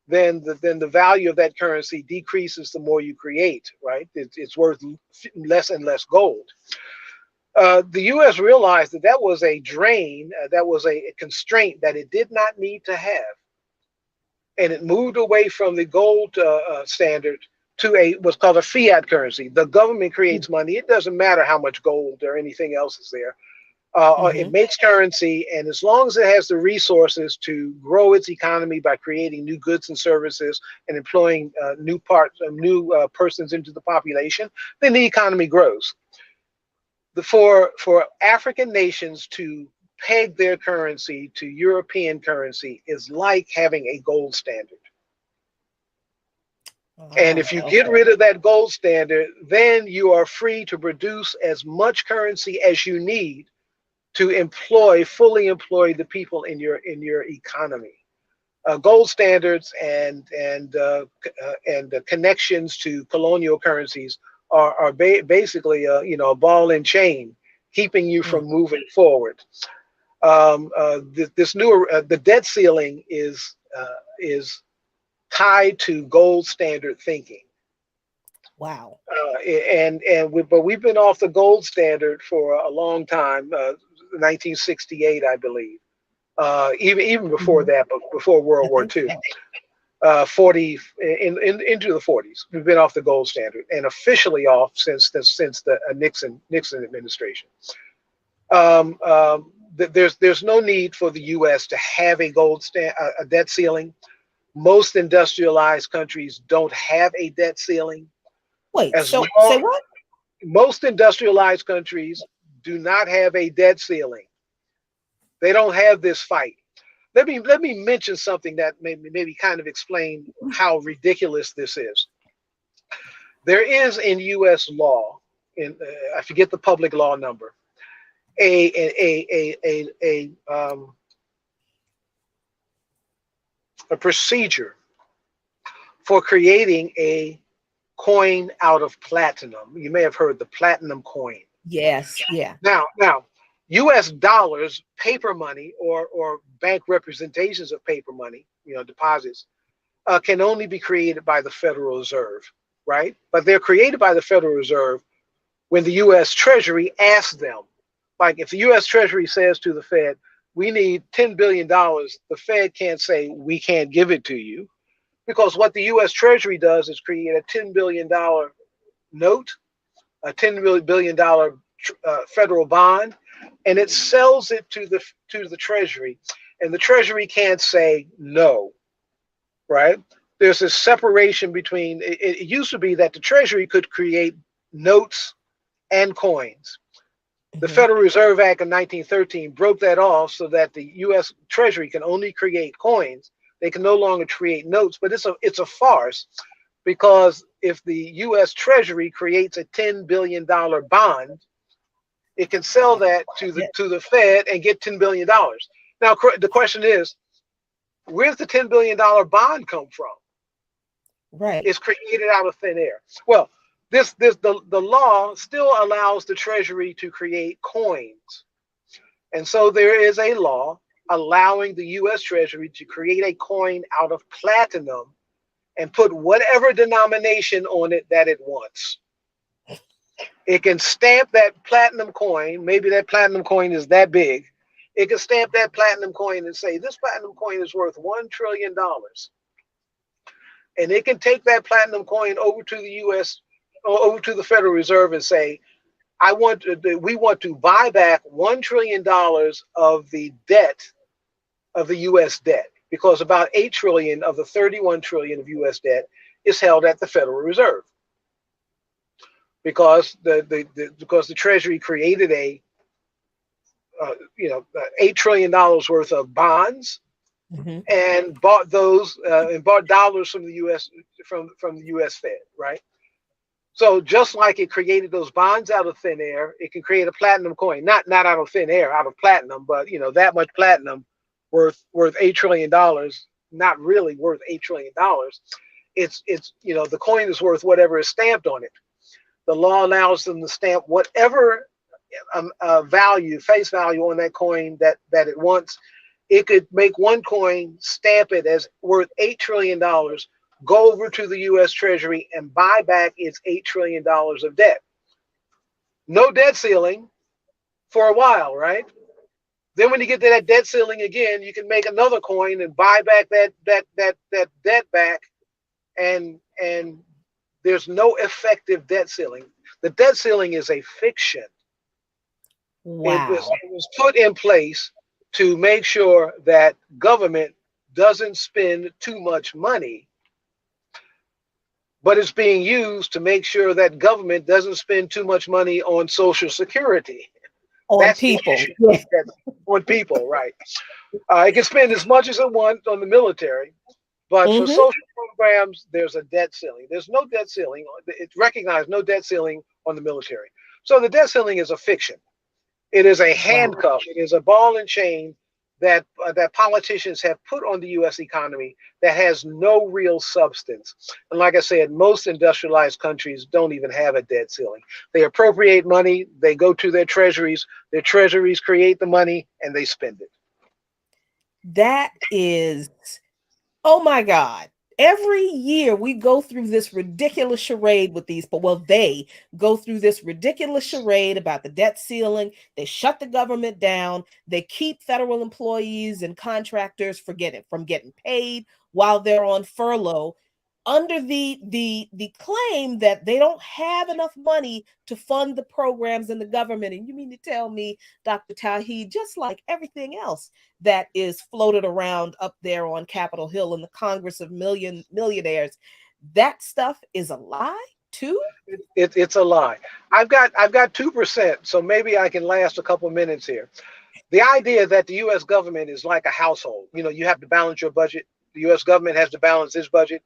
then the value of that currency decreases the more you create, right? It's worth less and less gold. The U.S. realized that that was a drain, that was a constraint that it did not need to have, and it moved away from the gold standard to what's called a fiat currency. The government creates money; it doesn't matter how much gold or anything else is there. It Mm-hmm. makes currency, and as long as it has the resources to grow its economy by creating new goods and services and employing new persons into the population, then the economy grows. For African nations to peg their currency to European currency is like having a gold standard. And if you get Okay. rid of that gold standard, then you are free to produce as much currency as you need to fully employ the people in your economy. Gold standards and connections to colonial currencies are basically a ball and chain, keeping you Mm. from moving forward. This newer the debt ceiling is tied to gold standard thinking. Wow. But we've been off the gold standard for a long time, 1968, I believe. Even before Mm-hmm. that, but before I World War think II, so. 40 into the 40s, we've been off the gold standard, and officially off since the Nixon administration. There's no need for the U.S. to have a debt ceiling. Most industrialized countries don't have a debt ceiling. Wait, As so say long what? Most industrialized countries do not have a debt ceiling. They don't have this fight. Let me mention something that maybe kind of explain how ridiculous this is. There is in U.S. law, I forget the public law number, a procedure for creating a coin out of platinum. You may have heard the platinum coin. Yes, yeah. Now, U.S. dollars, paper money, or bank representations of paper money, deposits, can only be created by the Federal Reserve. right? But they're created by the Federal Reserve when the U.S. Treasury asks them. Like if the U.S. Treasury says to the Fed, we need $10 billion, the Fed can't say, we can't give it to you. Because what the U.S. Treasury does is create a $10 billion note, a $10 billion federal bond, and it sells it to the Treasury. And the Treasury can't say no, right? There's a separation between, it used to be that the Treasury could create notes and coins. The Federal Reserve Act of 1913 broke that off so that the U.S. Treasury can only create coins. They can no longer create notes, but it's a farce, because if the U.S. Treasury creates a $10 billion bond, it can sell that to the Fed and get $10 billion. Now, the question is, where's the $10 billion bond come from? Right. It's created out of thin air. Well, the law still allows the Treasury to create coins. And so there is a law allowing the U.S. Treasury to create a coin out of platinum and put whatever denomination on it that it wants. It can stamp that platinum coin. Maybe that platinum coin is that big. It can stamp that platinum coin and say, this platinum coin is worth $1 trillion. And it can take that platinum coin over to the U.S., or over to the Federal Reserve and say, we want to buy back $1 trillion of the debt, of the U.S. debt, because about 8 trillion of the 31 trillion of U.S. debt is held at the Federal Reserve. Because the Treasury created $8 trillion worth of bonds, and bought those and bought dollars from the U.S. from the U.S. Fed, right? So just like it created those bonds out of thin air, it can create a platinum coin, not out of thin air, out of platinum, but that much platinum worth $8 trillion, not really worth $8 trillion. It's the coin is worth whatever is stamped on it. The law allows them to stamp whatever value, face value on that coin that it wants. It could make one coin, stamp it as worth $8 trillion, go over to the U.S. Treasury and buy back its $8 trillion of debt. No debt ceiling for a while, right? Then when you get to that debt ceiling again, you can make another coin and buy back that debt back, and there's no effective debt ceiling. The debt ceiling is a fiction. Wow. It was put in place to make sure that government doesn't spend too much money, but it's being used to make sure that government doesn't spend too much money on Social Security. On people. On people, right. It can spend as much as it wants on the military, but for social programs, there's a debt ceiling. There's no debt ceiling. It's recognized no debt ceiling on the military. So the debt ceiling is a fiction. It is a handcuff. It is a ball and chain that politicians have put on the U.S. economy that has no real substance. And like I said, most industrialized countries don't even have a debt ceiling. They appropriate money, they go to their treasuries create the money, and they spend it. That is, oh my God. Every year we go through this ridiculous charade with these, but they go through this ridiculous charade about the debt ceiling. They shut the government down. They keep federal employees and contractors from getting paid while they're on furlough, under the claim that they don't have enough money to fund the programs in the government. And you mean to tell me, Dr. Tauheed, just like everything else that is floated around up there on Capitol Hill in the Congress of millionaires, that stuff is a lie too? It's a lie. I've got 2%, so maybe I can last a couple of minutes here. The idea that the U.S. government is like a household, you have to balance your budget. The U.S. government has to balance its budget.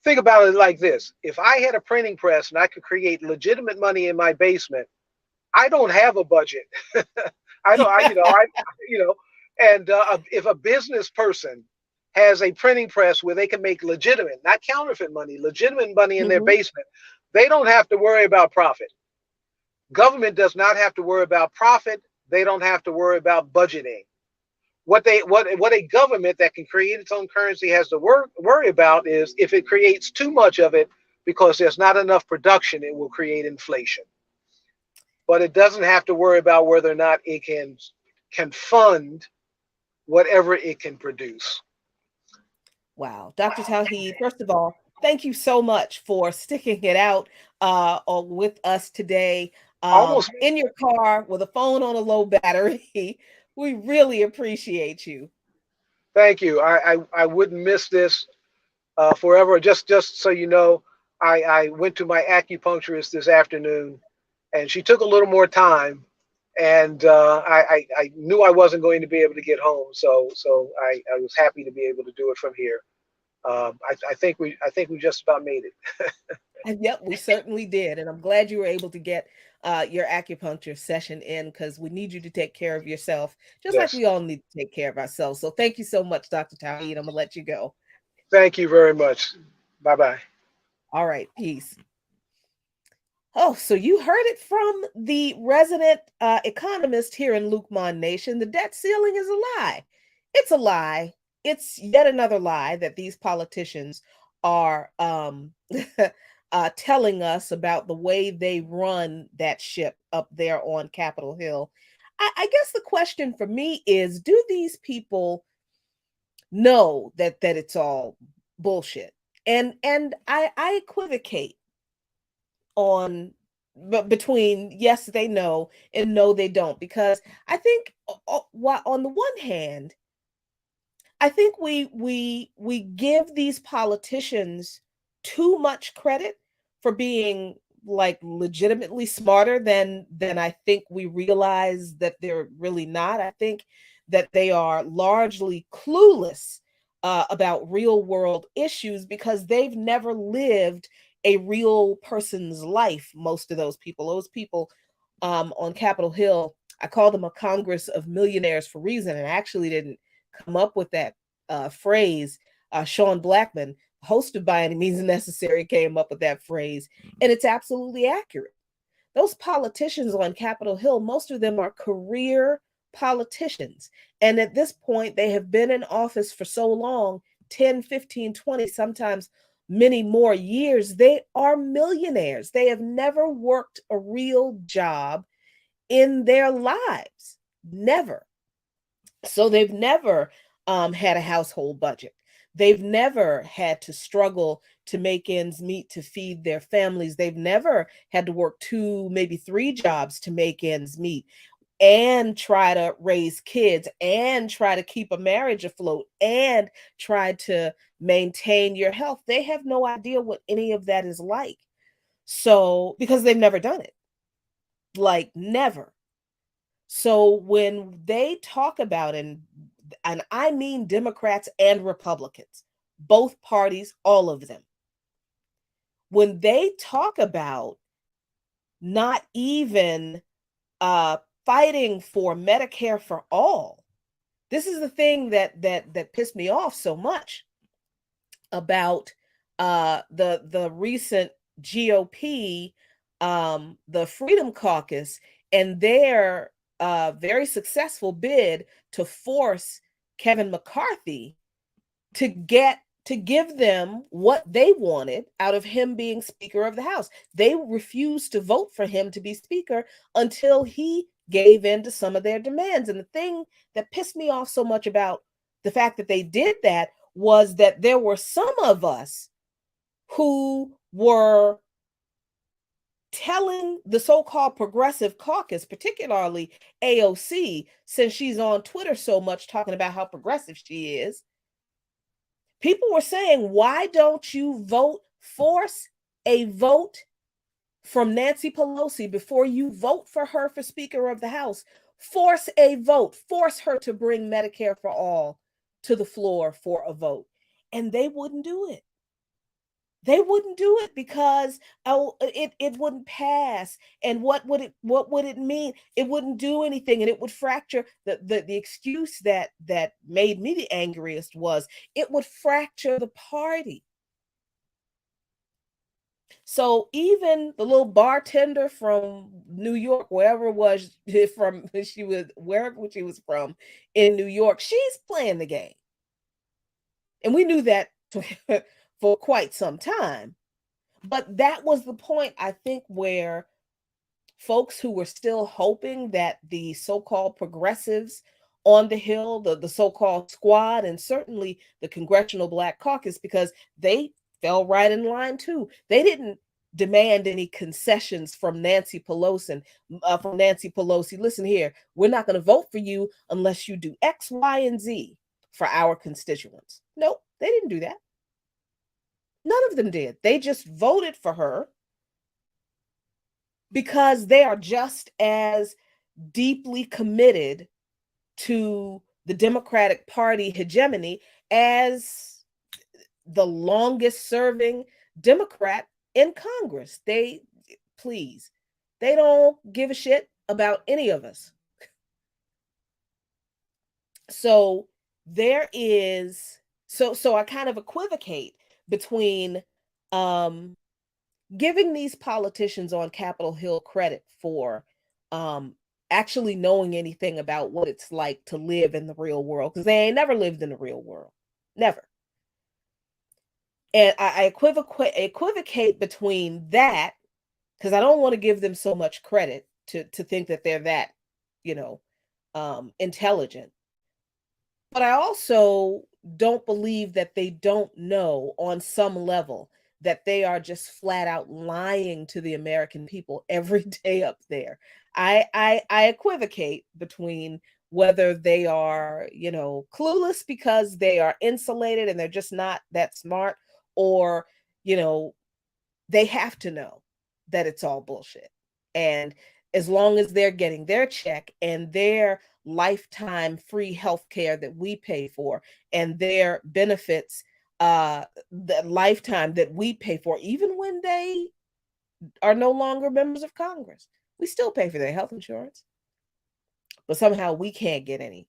Think about it like this. If I had a printing press and I could create legitimate money in my basement, I don't have a budget. If a business person has a printing press where they can make legitimate, not counterfeit money, legitimate money in their basement, they don't have to worry about profit. Government does not have to worry about profit. They don't have to worry about budgeting. What a government that can create its own currency has to worry about is if it creates too much of it, because there's not enough production, it will create inflation. But it doesn't have to worry about whether or not it can fund whatever it can produce. Wow. Dr. Tauheed, first of all, thank you so much for sticking it out with us today Almost, in your car with a phone on a low battery. We really appreciate you. thank you. I wouldn't miss this forever. Just so you know, I went to my acupuncturist this afternoon, and she took a little more time, and I knew I wasn't going to be able to get home, so I was happy to be able to do it from here. I think we just about made it. And yep, we certainly did. And I'm glad you were able to get your acupuncture session in because we need you to take care of yourself, just like Yes. we all need to take care of ourselves. So thank you so much, Dr. Tauheed. I'm going to let you go. Thank you very much. Bye bye. All right, peace. Oh, so you heard it from the resident economist here in Lukman Nation. The debt ceiling is a lie. It's a lie. It's yet another lie that these politicians are telling us about the way they run that ship up there on Capitol Hill. I guess the question for me is, do these people know that it's all bullshit? And I equivocate on but between yes they know and no they don't, because I think while on the one hand I think we give these politicians too much credit for being like legitimately smarter than I think we realize that they're really not. I think that they are largely clueless about real world issues because they've never lived a real person's life. Most of those people on Capitol Hill, I call them a Congress of millionaires for a reason, and I actually didn't come up with that phrase. Sean Blackman, host of By Any Means Necessary, came up with that phrase, and it's absolutely accurate. Those politicians on Capitol Hill, most of them are career politicians. And at this point, they have been in office for so long 10, 15, 20, sometimes many more years. They are millionaires. They have never worked a real job in their lives. Never. So they've never had a household budget. They've never had to struggle to make ends meet to feed their families. They've never had to work two, maybe three jobs to make ends meet and try to raise kids and try to keep a marriage afloat and try to maintain your health. They have no idea what any of that is like. So, because they've never done it, like never. So when they talk about, and I mean Democrats and Republicans, both parties, all of them, when they talk about not even fighting for Medicare for all, this is the thing that pissed me off so much about the recent GOP, the Freedom Caucus, and their very successful bid to force Kevin McCarthy to give them what they wanted out of him being Speaker of the House. They refused to vote for him to be Speaker until he gave in to some of their demands. And the thing that pissed me off so much about the fact that they did that was that there were some of us who were telling the so-called progressive caucus, particularly AOC, since she's on Twitter so much talking about how progressive she is, people were saying, why don't you force a vote from Nancy Pelosi before you vote for her for Speaker of the House? Force a vote, force her to bring Medicare for all to the floor for a vote. And they wouldn't do it. They wouldn't do it because it wouldn't pass. And what would it mean? It wouldn't do anything, and it would fracture the excuse that made me the angriest was it would fracture the party. So even the little bartender from New York, wherever it was from, she was wherever she was from in New York, she's playing the game. And we knew that for quite some time. But that was the point, I think, where folks who were still hoping that the so-called progressives on the Hill, the so-called squad, and certainly the Congressional Black Caucus, because they fell right in line too. They didn't demand any concessions from Nancy Pelosi. Listen here, we're not going to vote for you unless you do X, Y, and Z for our constituents. Nope, they didn't do that. None of them did. They just voted for her because they are just as deeply committed to the Democratic Party hegemony as the longest serving Democrat in Congress. They don't give a shit about any of us. So there is, so I kind of equivocate between giving these politicians on Capitol Hill credit for actually knowing anything about what it's like to live in the real world, because they ain't never lived in the real world. Never. And I equivocate between that, because I don't want to give them so much credit to think that they're that, you know, intelligent. But I also don't believe that they don't know on some level that they are just flat out lying to the American people every day up there. I equivocate between whether they are, clueless because they are insulated and they're just not that smart, or, you know, they have to know that it's all bullshit. And as long as they're getting their check and their lifetime free health care that we pay for, and their benefits, the lifetime that we pay for, even when they are no longer members of Congress, we still pay for their health insurance. But somehow we can't get any.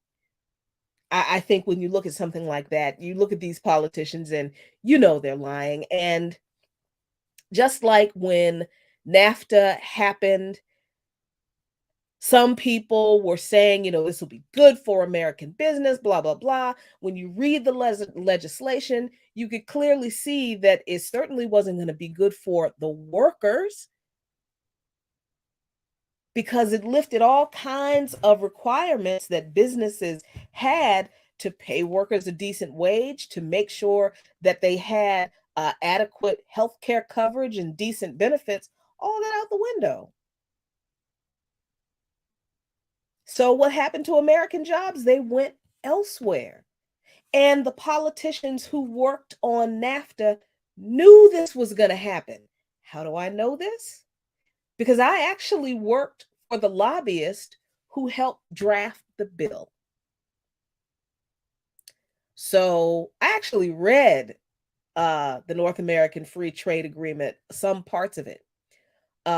I think when you look at something like that, you look at these politicians and they're lying. And just like when NAFTA happened, some people were saying, this will be good for American business, blah, blah, blah. When you read the legislation, you could clearly see that it certainly wasn't going to be good for the workers, because it lifted all kinds of requirements that businesses had to pay workers a decent wage, to make sure that they had adequate health care coverage and decent benefits, all that out the window. So what happened to American jobs? They went elsewhere. And the politicians who worked on NAFTA knew this was going to happen. How do I know this? Because I actually worked for the lobbyist who helped draft the bill. So I actually read the North American Free Trade Agreement, some parts of it,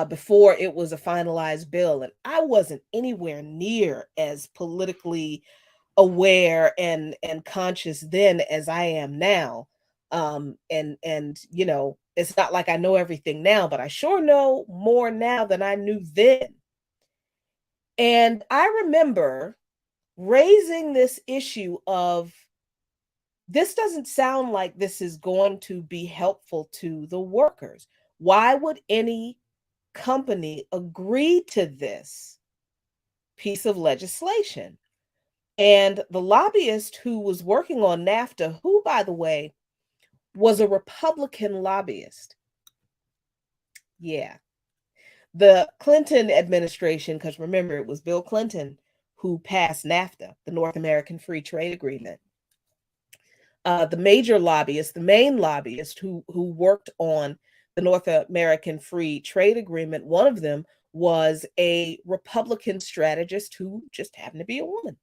before it was a finalized bill. And I wasn't anywhere near as politically aware and conscious then as I am now. And it's not like I know everything now, but I sure know more now than I knew then. And I remember raising this issue of, this doesn't sound like this is going to be helpful to the workers. Why would any company agree to this piece of legislation? And the lobbyist who was working on NAFTA, who, by the way, was a Republican lobbyist. Yeah. The Clinton administration, because remember, it was Bill Clinton who passed NAFTA, the North American Free Trade Agreement. The major lobbyist, the main lobbyist who worked on the North American Free Trade Agreement, one of them was a Republican strategist who just happened to be a woman.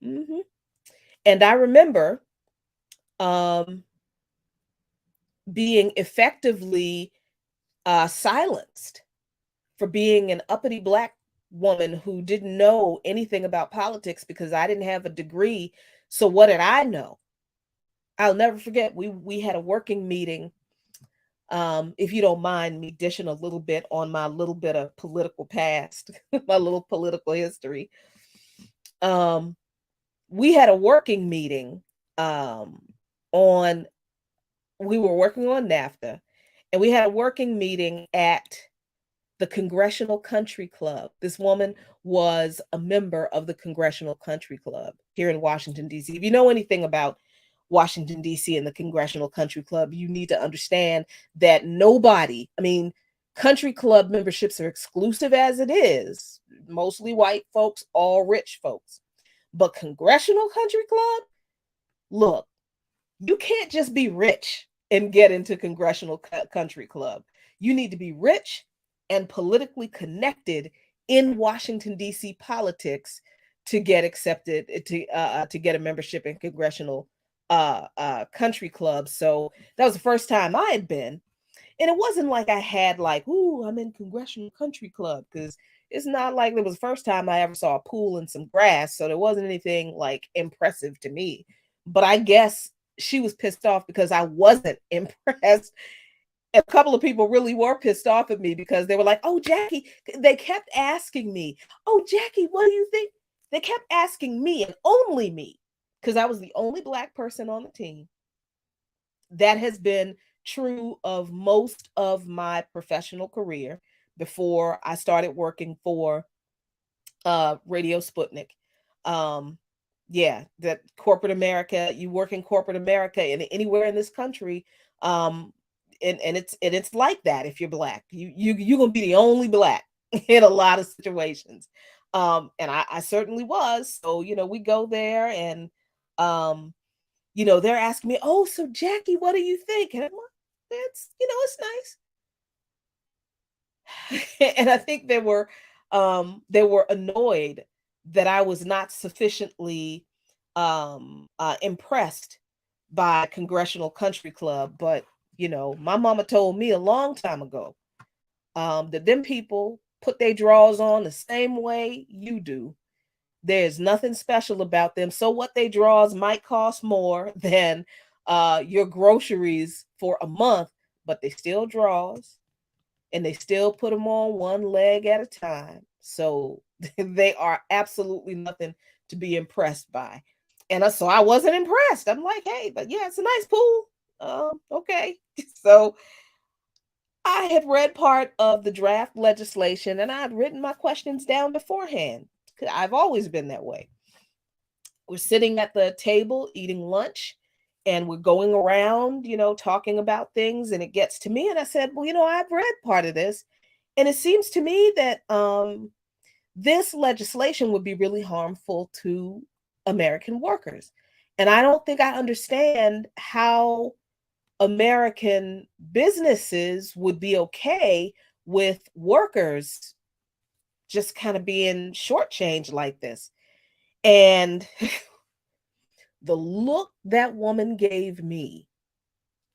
Mm-hmm. And I remember being effectively silenced for being an uppity Black woman who didn't know anything about politics, because I didn't have a degree. So what did I know? I'll never forget, we had a working meeting. If you don't mind me dishing a little bit on my little bit of political past, my little political history. We had a working meeting we were working on NAFTA, and we had a working meeting at the Congressional Country Club. This woman was a member of the Congressional Country Club here in Washington, D.C. If you know anything about Washington, D.C. and the Congressional Country Club, you need to understand that nobody, I mean, country club memberships are exclusive as it is, mostly white folks, all rich folks. But Congressional Country Club, look, you can't just be rich and get into Congressional Country Club. You need to be rich and politically connected in Washington, D.C. politics to get accepted, to get a membership in Congressional Country Club. So that was the first time I had been. And it wasn't like I had like, ooh, I'm in Congressional Country Club, because it's not like it was the first time I ever saw a pool and some grass. So there wasn't anything like impressive to me. But I guess she was pissed off because I wasn't impressed. And a couple of people really were pissed off at me because they were like, oh, Jackie, they kept asking me, oh, Jackie, what do you think? They kept asking me, and only me, because I was the only Black person on the team. That has been true of most of my professional career before I started working for Radio Sputnik. Yeah, that corporate America, you work in corporate America and anywhere in this country, and it's like that. If you're Black, you're gonna be the only Black in a lot of situations, and I certainly was. So we go there, and they're asking me, oh, so Jackie, what do you think? And I'm like, it's nice. And I think they were annoyed that I was not sufficiently impressed by Congressional Country Club. But my mama told me a long time ago that them people put their drawers on the same way you do. There's nothing special about them. So what they drawers might cost more than your groceries for a month, but they still drawers, and they still put them on one leg at a time. So they are absolutely nothing to be impressed by. And so I wasn't impressed. I'm like, hey, but yeah, it's a nice pool. Okay. So I had read part of the draft legislation, and I had written my questions down beforehand. I've always been that way. We're sitting at the table eating lunch, and we're going around, talking about things, and it gets to me, and I said, well, I've read part of this, and it seems to me that this legislation would be really harmful to American workers. And I don't think I understand how American businesses would be okay with workers just kind of being shortchanged like this. And the look that woman gave me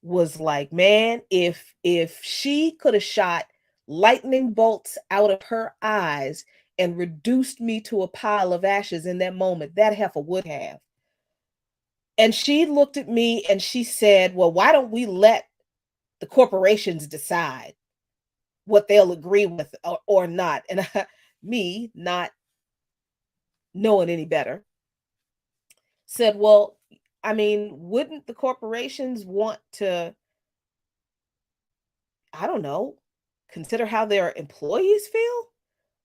was like, man, if she could have shot lightning bolts out of her eyes and reduced me to a pile of ashes in that moment, that heifer would have. And she looked at me and she said, well, why don't we let the corporations decide what they'll agree with or not? And me, not knowing any better, said, well, I mean, wouldn't the corporations want to, I don't know, consider how their employees feel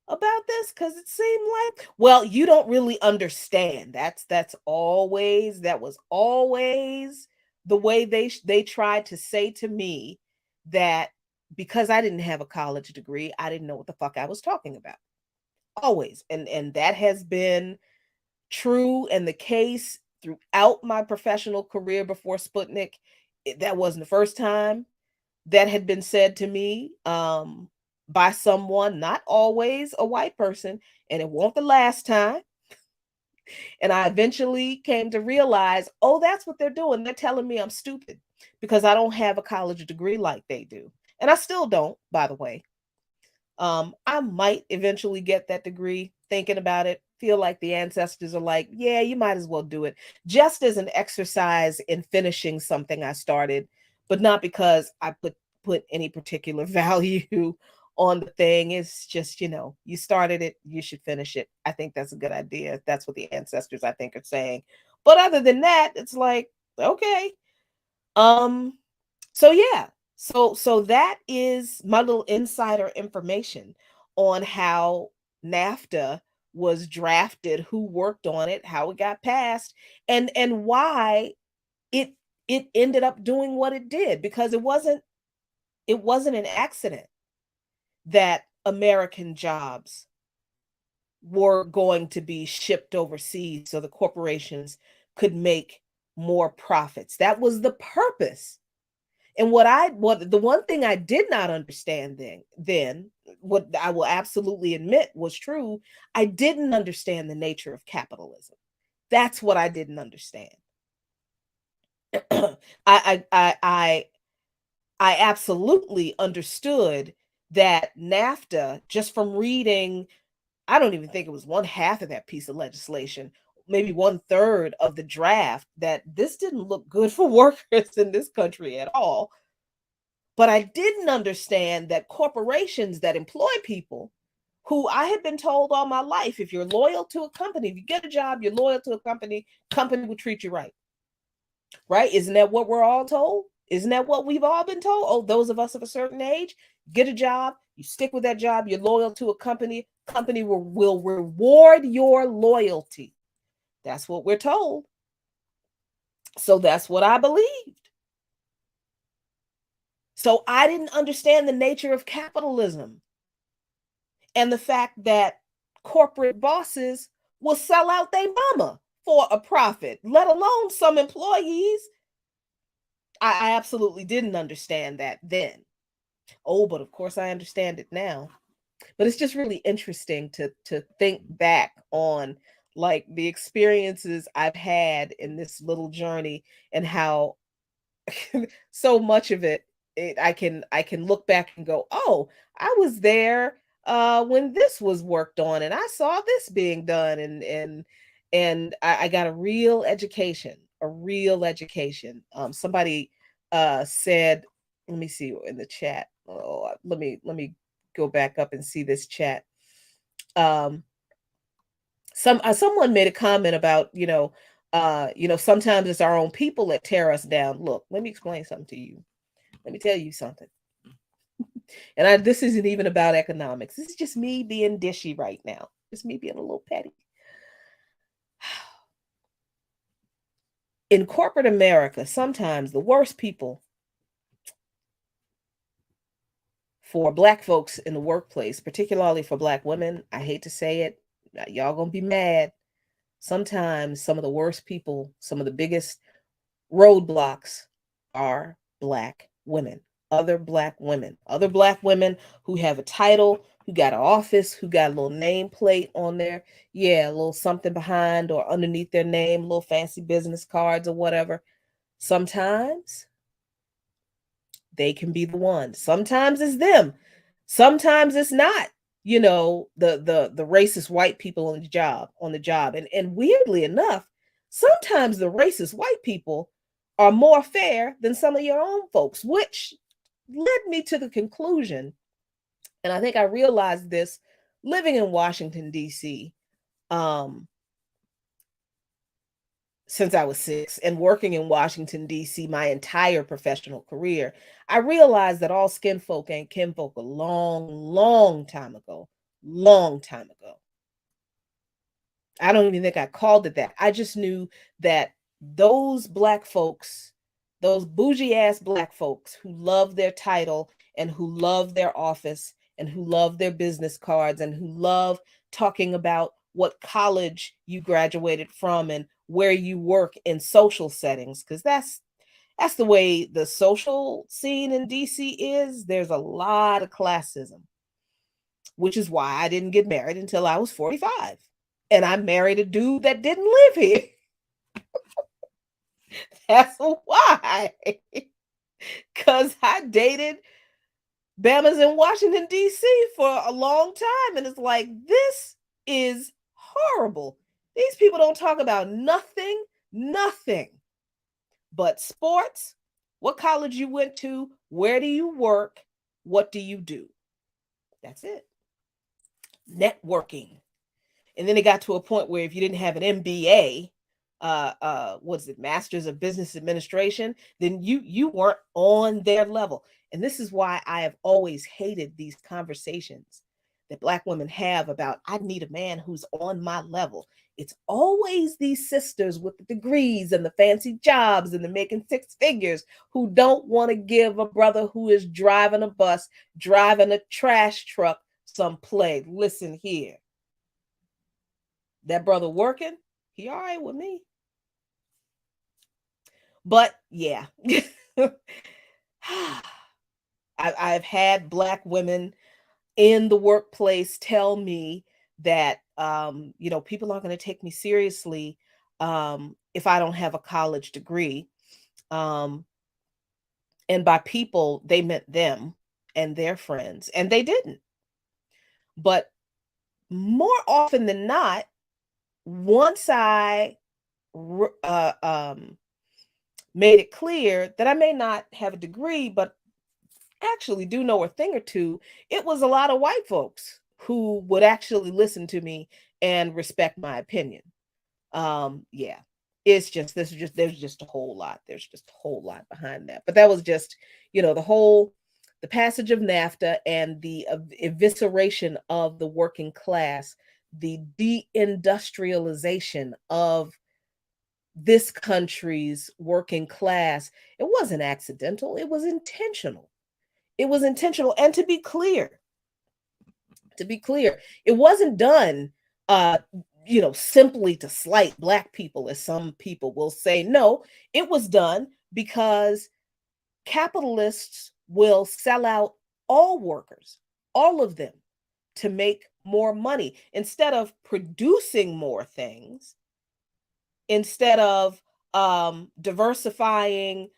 about this? Because it seemed like, well, you don't really understand. That was always the way they tried to say to me that because I didn't have a college degree, I didn't know what the fuck I was talking about. Always. And that has been true and the case throughout my professional career before Sputnik. That wasn't the first time that had been said to me by someone, not always a white person, and it won't the last time. And I eventually came to realize, oh, that's what they're doing. They're telling me I'm stupid because I don't have a college degree like they do. And I still don't, by the way. I might eventually get that degree. Thinking about it, feel like the ancestors are like, yeah, you might as well do it, just as an exercise in finishing something I started, but not because I put any particular value on the thing. It's just, you started it, you should finish it. I think that's a good idea. That's what the ancestors, I think, are saying. But other than that, it's like, okay. So yeah. So that is my little insider information on how NAFTA was drafted, who worked on it, how it got passed, and why it it ended up doing what it did, because it wasn't an accident that American jobs were going to be shipped overseas so the corporations could make more profits. That was the purpose. And what the one thing I did not understand then, what I will absolutely admit was true, I didn't understand the nature of capitalism. That's what I didn't understand. I I I I I absolutely understood that NAFTA, just from reading, I don't even think it was one half of that piece of legislation, maybe one third of the draft, that this didn't look good for workers in this country at all. But I didn't understand that corporations that employ people, who I had been told all my life, if you're loyal to a company, if you get a job, you're loyal to a company, company will treat you right. Right? Isn't that what we're all told? Isn't that what we've all been told? Oh, those of us of a certain age, get a job, you stick with that job, you're loyal to a company, company will reward your loyalty. That's what we're told. So that's what I believed. So I didn't understand the nature of capitalism and the fact that corporate bosses will sell out their mama for a profit, let alone some employees. I absolutely didn't understand that then. Oh, but of course I understand it now. But it's just really interesting to think back on, like, the experiences I've had in this little journey, and how so much of it I can look back and go, oh, I was there when this was worked on, and I saw this being done, and I got a real education, a real education. Somebody said, let me see in the chat. Oh, let me go back up and see this chat. Um, someone made a comment about, sometimes it's our own people that tear us down. Look, let me explain something to you. Let me tell you something. And this isn't even about economics. This is just me being dishy right now. Just me being a little petty. In corporate America, sometimes the worst people for Black folks in the workplace, particularly for Black women, I hate to say it, y'all gonna be mad. Sometimes some of the worst people, some of the biggest roadblocks are Black women, other Black women who have a title, who got an office, who got a little nameplate on there, yeah, a little something behind or underneath their name, little fancy business cards or whatever. Sometimes they can be the one. Sometimes it's them. Sometimes it's not, the racist white people on the job. And weirdly enough, sometimes the racist white people are more fair than some of your own folks, which led me to the conclusion, and I think I realized this living in Washington, D.C. Um, since I was 6 and working in Washington, D.C. my entire professional career, I realized that all skin folk ain't kinfolk a long, long time ago. Long time ago. I don't even think I called it that. I just knew that those Black folks, those bougie ass Black folks who love their title and who love their office and who love their business cards and who love talking about what college you graduated from and where you work in social settings, because that's the way the social scene in DC is. There's a lot of classism, which is why I didn't get married until I was 45. And I married a dude that didn't live here. That's why. Because I dated Bama's in Washington, D.C. for a long time. And it's like, this is horrible. These people don't talk about nothing but sports, what college you went to, where do you work, what do you do? That's it. Networking. And then it got to a point where if you didn't have an MBA, what's it, Masters of Business Administration, then you weren't on their level. And this is why I have always hated these conversations that Black women have about, I need a man who's on my level. It's always these sisters with the degrees and the fancy jobs and the making six figures who don't want to give a brother who is driving a bus, driving a trash truck some play. Listen here. That brother working, he all right with me. But yeah, I've had Black women in the workplace tell me that people aren't going to take me seriously if I don't have a college degree. And by people, they meant them and their friends, and they didn't. But more often than not, once I made it clear that I may not have a degree, but actually do know a thing or two, it was a lot of white folks who would actually listen to me and respect my opinion. Yeah, there's just a whole lot. There's just a whole lot behind that. But that was just, the passage of NAFTA and the evisceration of the working class, the deindustrialization of this country's working class. It wasn't accidental. It was intentional. It was intentional. And to be clear, it wasn't done, simply to slight Black people, as some people will say. No, it was done because capitalists will sell out all workers, all of them, to make more money. Instead of producing more things, instead of diversifying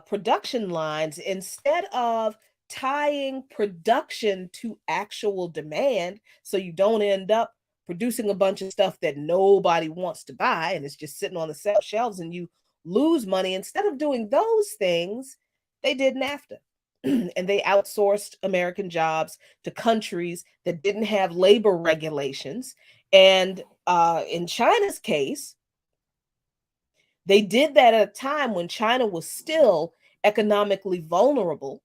production lines, instead of tying production to actual demand, so you don't end up producing a bunch of stuff that nobody wants to buy and it's just sitting on the shelves and you lose money. Instead of doing those things, they did NAFTA. And they outsourced American jobs to countries that didn't have labor regulations. And in China's case, they did that at a time when China was still economically vulnerable.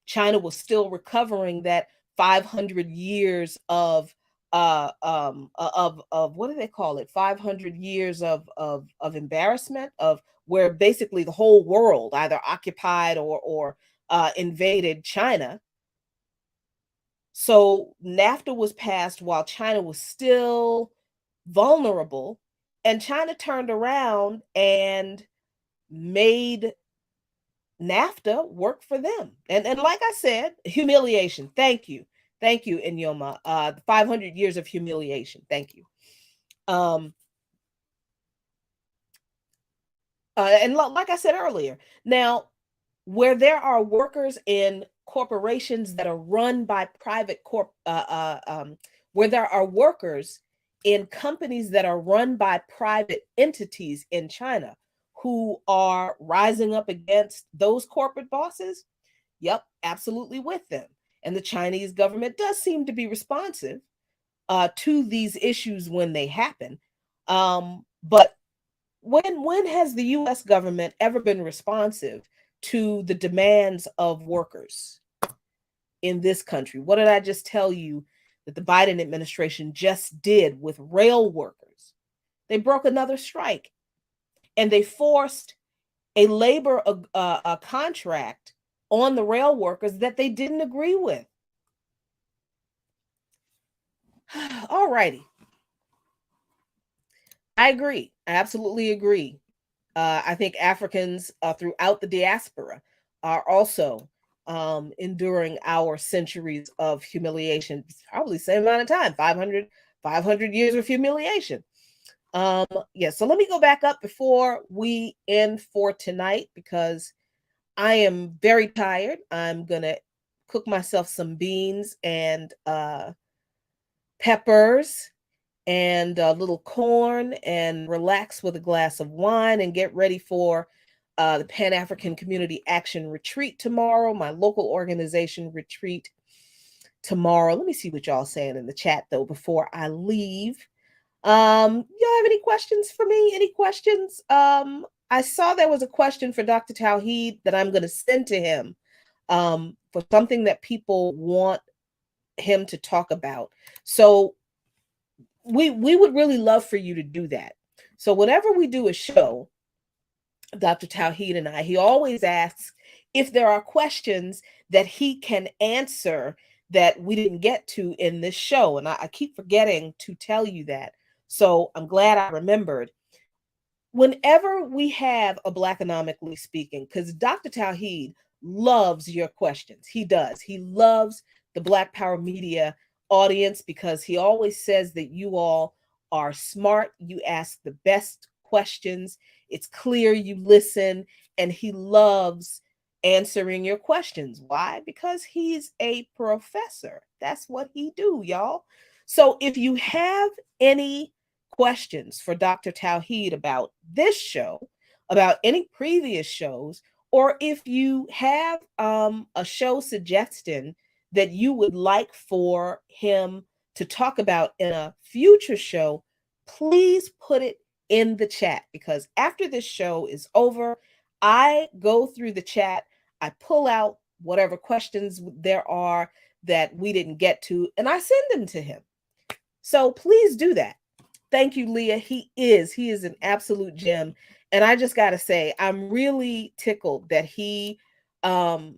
China was still recovering that 500 years of what do they call it? 500 years of embarrassment, of where basically the whole world either occupied or invaded China. So NAFTA was passed while China was still vulnerable, and China turned around and made NAFTA work for them. And like I said, humiliation. Thank you, Inyoma. 500 years of humiliation. Thank you. And like I said earlier, now where there are workers in corporations that are run by where there are workers in companies that are run by private entities in China who are rising up against those corporate bosses, yep, absolutely with them. And the Chinese government does seem to be responsive to these issues when they happen. But when has the U.S. government ever been responsive to the demands of workers in this country? What did I just tell you that the Biden administration just did with rail workers? They broke another strike, and they forced a labor contract on the rail workers that they didn't agree with. All righty. I agree. I absolutely agree. I think Africans throughout the diaspora are also enduring our centuries of humiliation, probably the same amount of time, 500 years of humiliation. Yeah, so let me go back up before we end for tonight, because I am very tired. I'm going to cook myself some beans and peppers and a little corn and relax with a glass of wine and get ready for the Pan-African Community Action Retreat tomorrow, my local organization retreat tomorrow. Let me see what y'all saying in the chat, though, before I leave. Y'all have any questions for me? Any questions? I saw there was a question for Dr. Tauheed that I'm going to send to him for something that people want him to talk about. So we would really love for you to do that. So whenever we do a show, Dr. Tauheed and I, he always asks if there are questions that he can answer that we didn't get to in this show. And I keep forgetting to tell you that. So I'm glad I remembered. Whenever we have a Blackanomically Speaking, because Dr. Tauheed loves your questions. He does. He loves the Black Power Media audience because he always says that you all are smart. You ask the best questions. It's clear you listen, and he loves answering your questions. Why? Because he's a professor. That's what he do, y'all. So if you have any questions for Dr. Tauheed about this show, about any previous shows, or if you have a show suggestion that you would like for him to talk about in a future show, please put it in the chat, because after this show is over, I go through the chat, I pull out whatever questions there are that we didn't get to, and I send them to him. So please do that. Thank you, Leah. He is an absolute gem. And I just got to say, I'm really tickled that he thought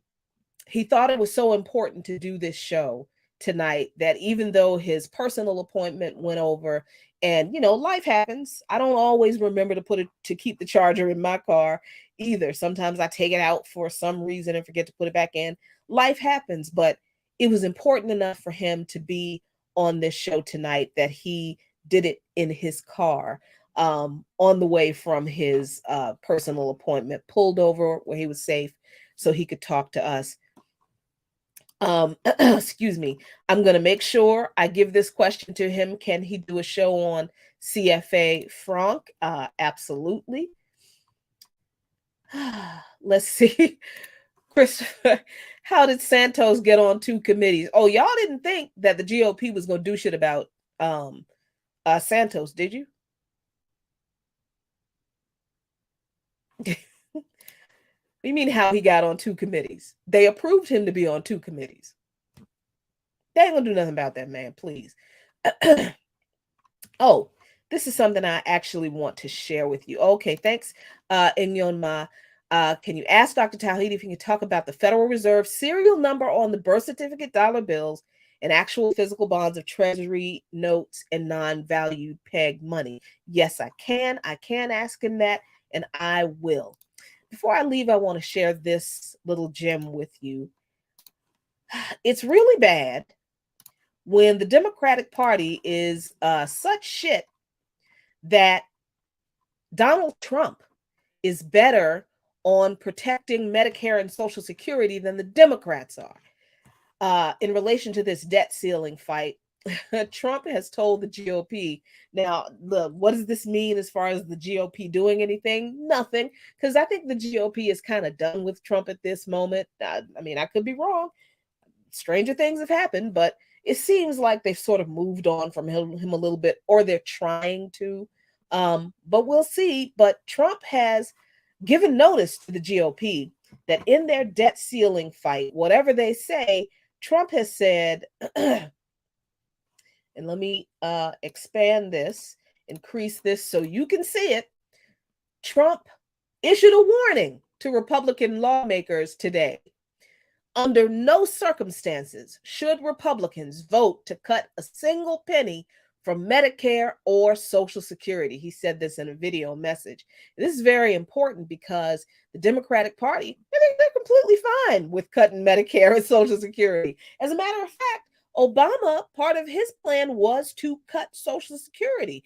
it was so important to do this show tonight, that even though his personal appointment went over, and life happens. I don't always remember to keep the charger in my car either. Sometimes I take it out for some reason and forget to put it back in. Life happens, but it was important enough for him to be on this show tonight that he did it in his car on the way from his personal appointment, pulled over where he was safe so he could talk to us. Excuse me. I'm going to make sure I give this question to him. Can he do a show on CFA franc? Absolutely. Let's see. Christopher, how did Santos get on 2 committees? Oh, y'all didn't think that the GOP was going to do shit about Santos, did you? You mean how he got on 2 committees? They approved him to be on 2 committees. They ain't gonna do nothing about that, man, please. Oh, this is something I actually want to share with you. Okay, thanks, Inyonma. Can you ask Dr. Tauheed if you can talk about the Federal Reserve serial number on the birth certificate dollar bills and actual physical bonds of Treasury notes and non-valued peg money? Yes, I can. I can ask him that, and I will. Before I leave, I want to share this little gem with you. It's really bad when the Democratic Party is such shit that Donald Trump is better on protecting Medicare and Social Security than the Democrats are. In relation to this debt ceiling fight, Trump has told the GOP. Now, what does this mean as far as the GOP doing anything? Nothing, because I think the GOP is kind of done with Trump at this moment. I mean, I could be wrong. Stranger things have happened, but it seems like they've sort of moved on from him a little bit, or they're trying to. But we'll see. But Trump has given notice to the GOP that in their debt ceiling fight, whatever they say, Trump has said, and let me expand this, increase this so you can see it. Trump issued a warning to Republican lawmakers today. Under no circumstances should Republicans vote to cut a single penny from Medicare or Social Security. He said this in a video message. This is very important because the Democratic Party, I think they're completely fine with cutting Medicare and Social Security. As a matter of fact, Obama, part of his plan was to cut Social Security.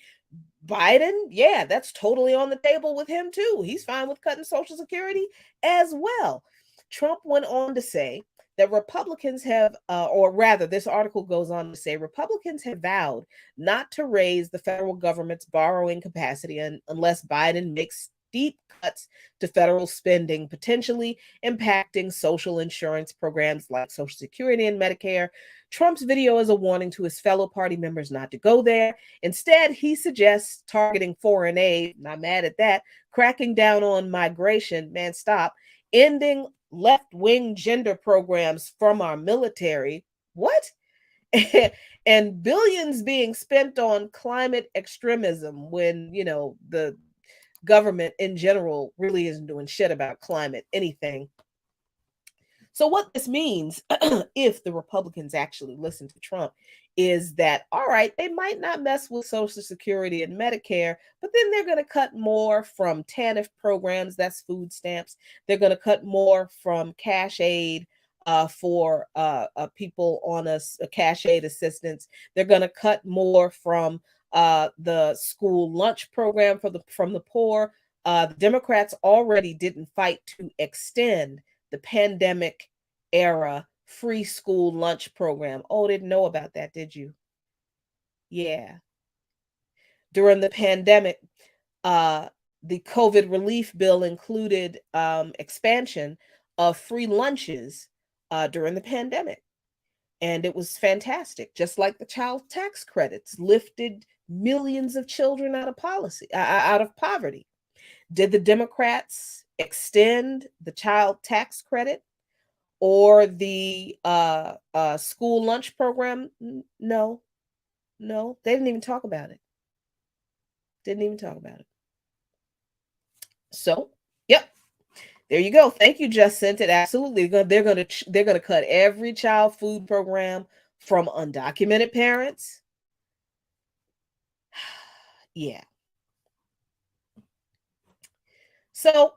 Biden, yeah, that's totally on the table with him too. He's fine with cutting Social Security as well. Trump went on to say that Republicans have, or rather, this article goes on to say Republicans have vowed not to raise the federal government's borrowing capacity unless Biden makes deep cuts to federal spending, potentially impacting social insurance programs like Social Security and Medicare. Trump's video is a warning to his fellow party members not to go there. Instead, he suggests targeting foreign aid, not mad at that, cracking down on migration, man, stop, ending left-wing gender programs from our military. What? And billions being spent on climate extremism when, the government in general really isn't doing shit about climate anything. So what this means, if the Republicans actually listen to Trump, is that, all right, they might not mess with Social Security and Medicare, but then they're going to cut more from TANF programs, that's food stamps. They're going to cut more from cash aid for people on a cash aid assistance. They're going to cut more from the school lunch program from the poor. The Democrats already didn't fight to extend the pandemic era free school lunch program. Oh, didn't know about that, did you? Yeah. During the pandemic, the COVID relief bill included expansion of free lunches during the pandemic. And it was fantastic, just like the child tax credits lifted millions of children out of poverty. Did the Democrats extend the child tax credit or the school lunch program? No, they didn't even talk about it. So, yep, there you go. Thank you, Just Sent It. Absolutely, they're gonna cut every child food program from undocumented parents. Yeah. So,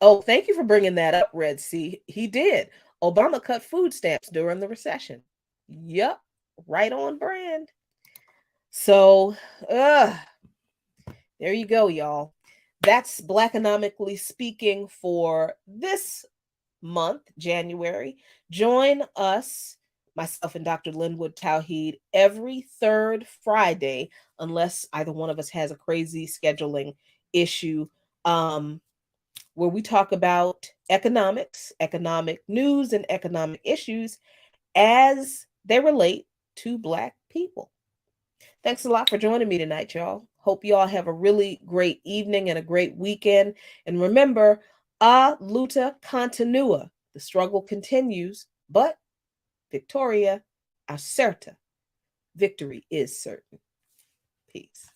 oh, thank you for bringing that up, Red Sea. He did. Obama cut food stamps during the recession. Yep, right on brand. So, there you go, y'all. That's Blackanomically Speaking for this month, January. Join us, myself and Dr. Linwood Tauheed, every third Friday, unless either one of us has a crazy scheduling issue, where we talk about economics, economic news, and economic issues as they relate to Black people. Thanks a lot for joining me tonight, y'all. Hope y'all have a really great evening and a great weekend. And remember, a luta continua. The struggle continues, but Victoria acerta. Victory is certain. Peace.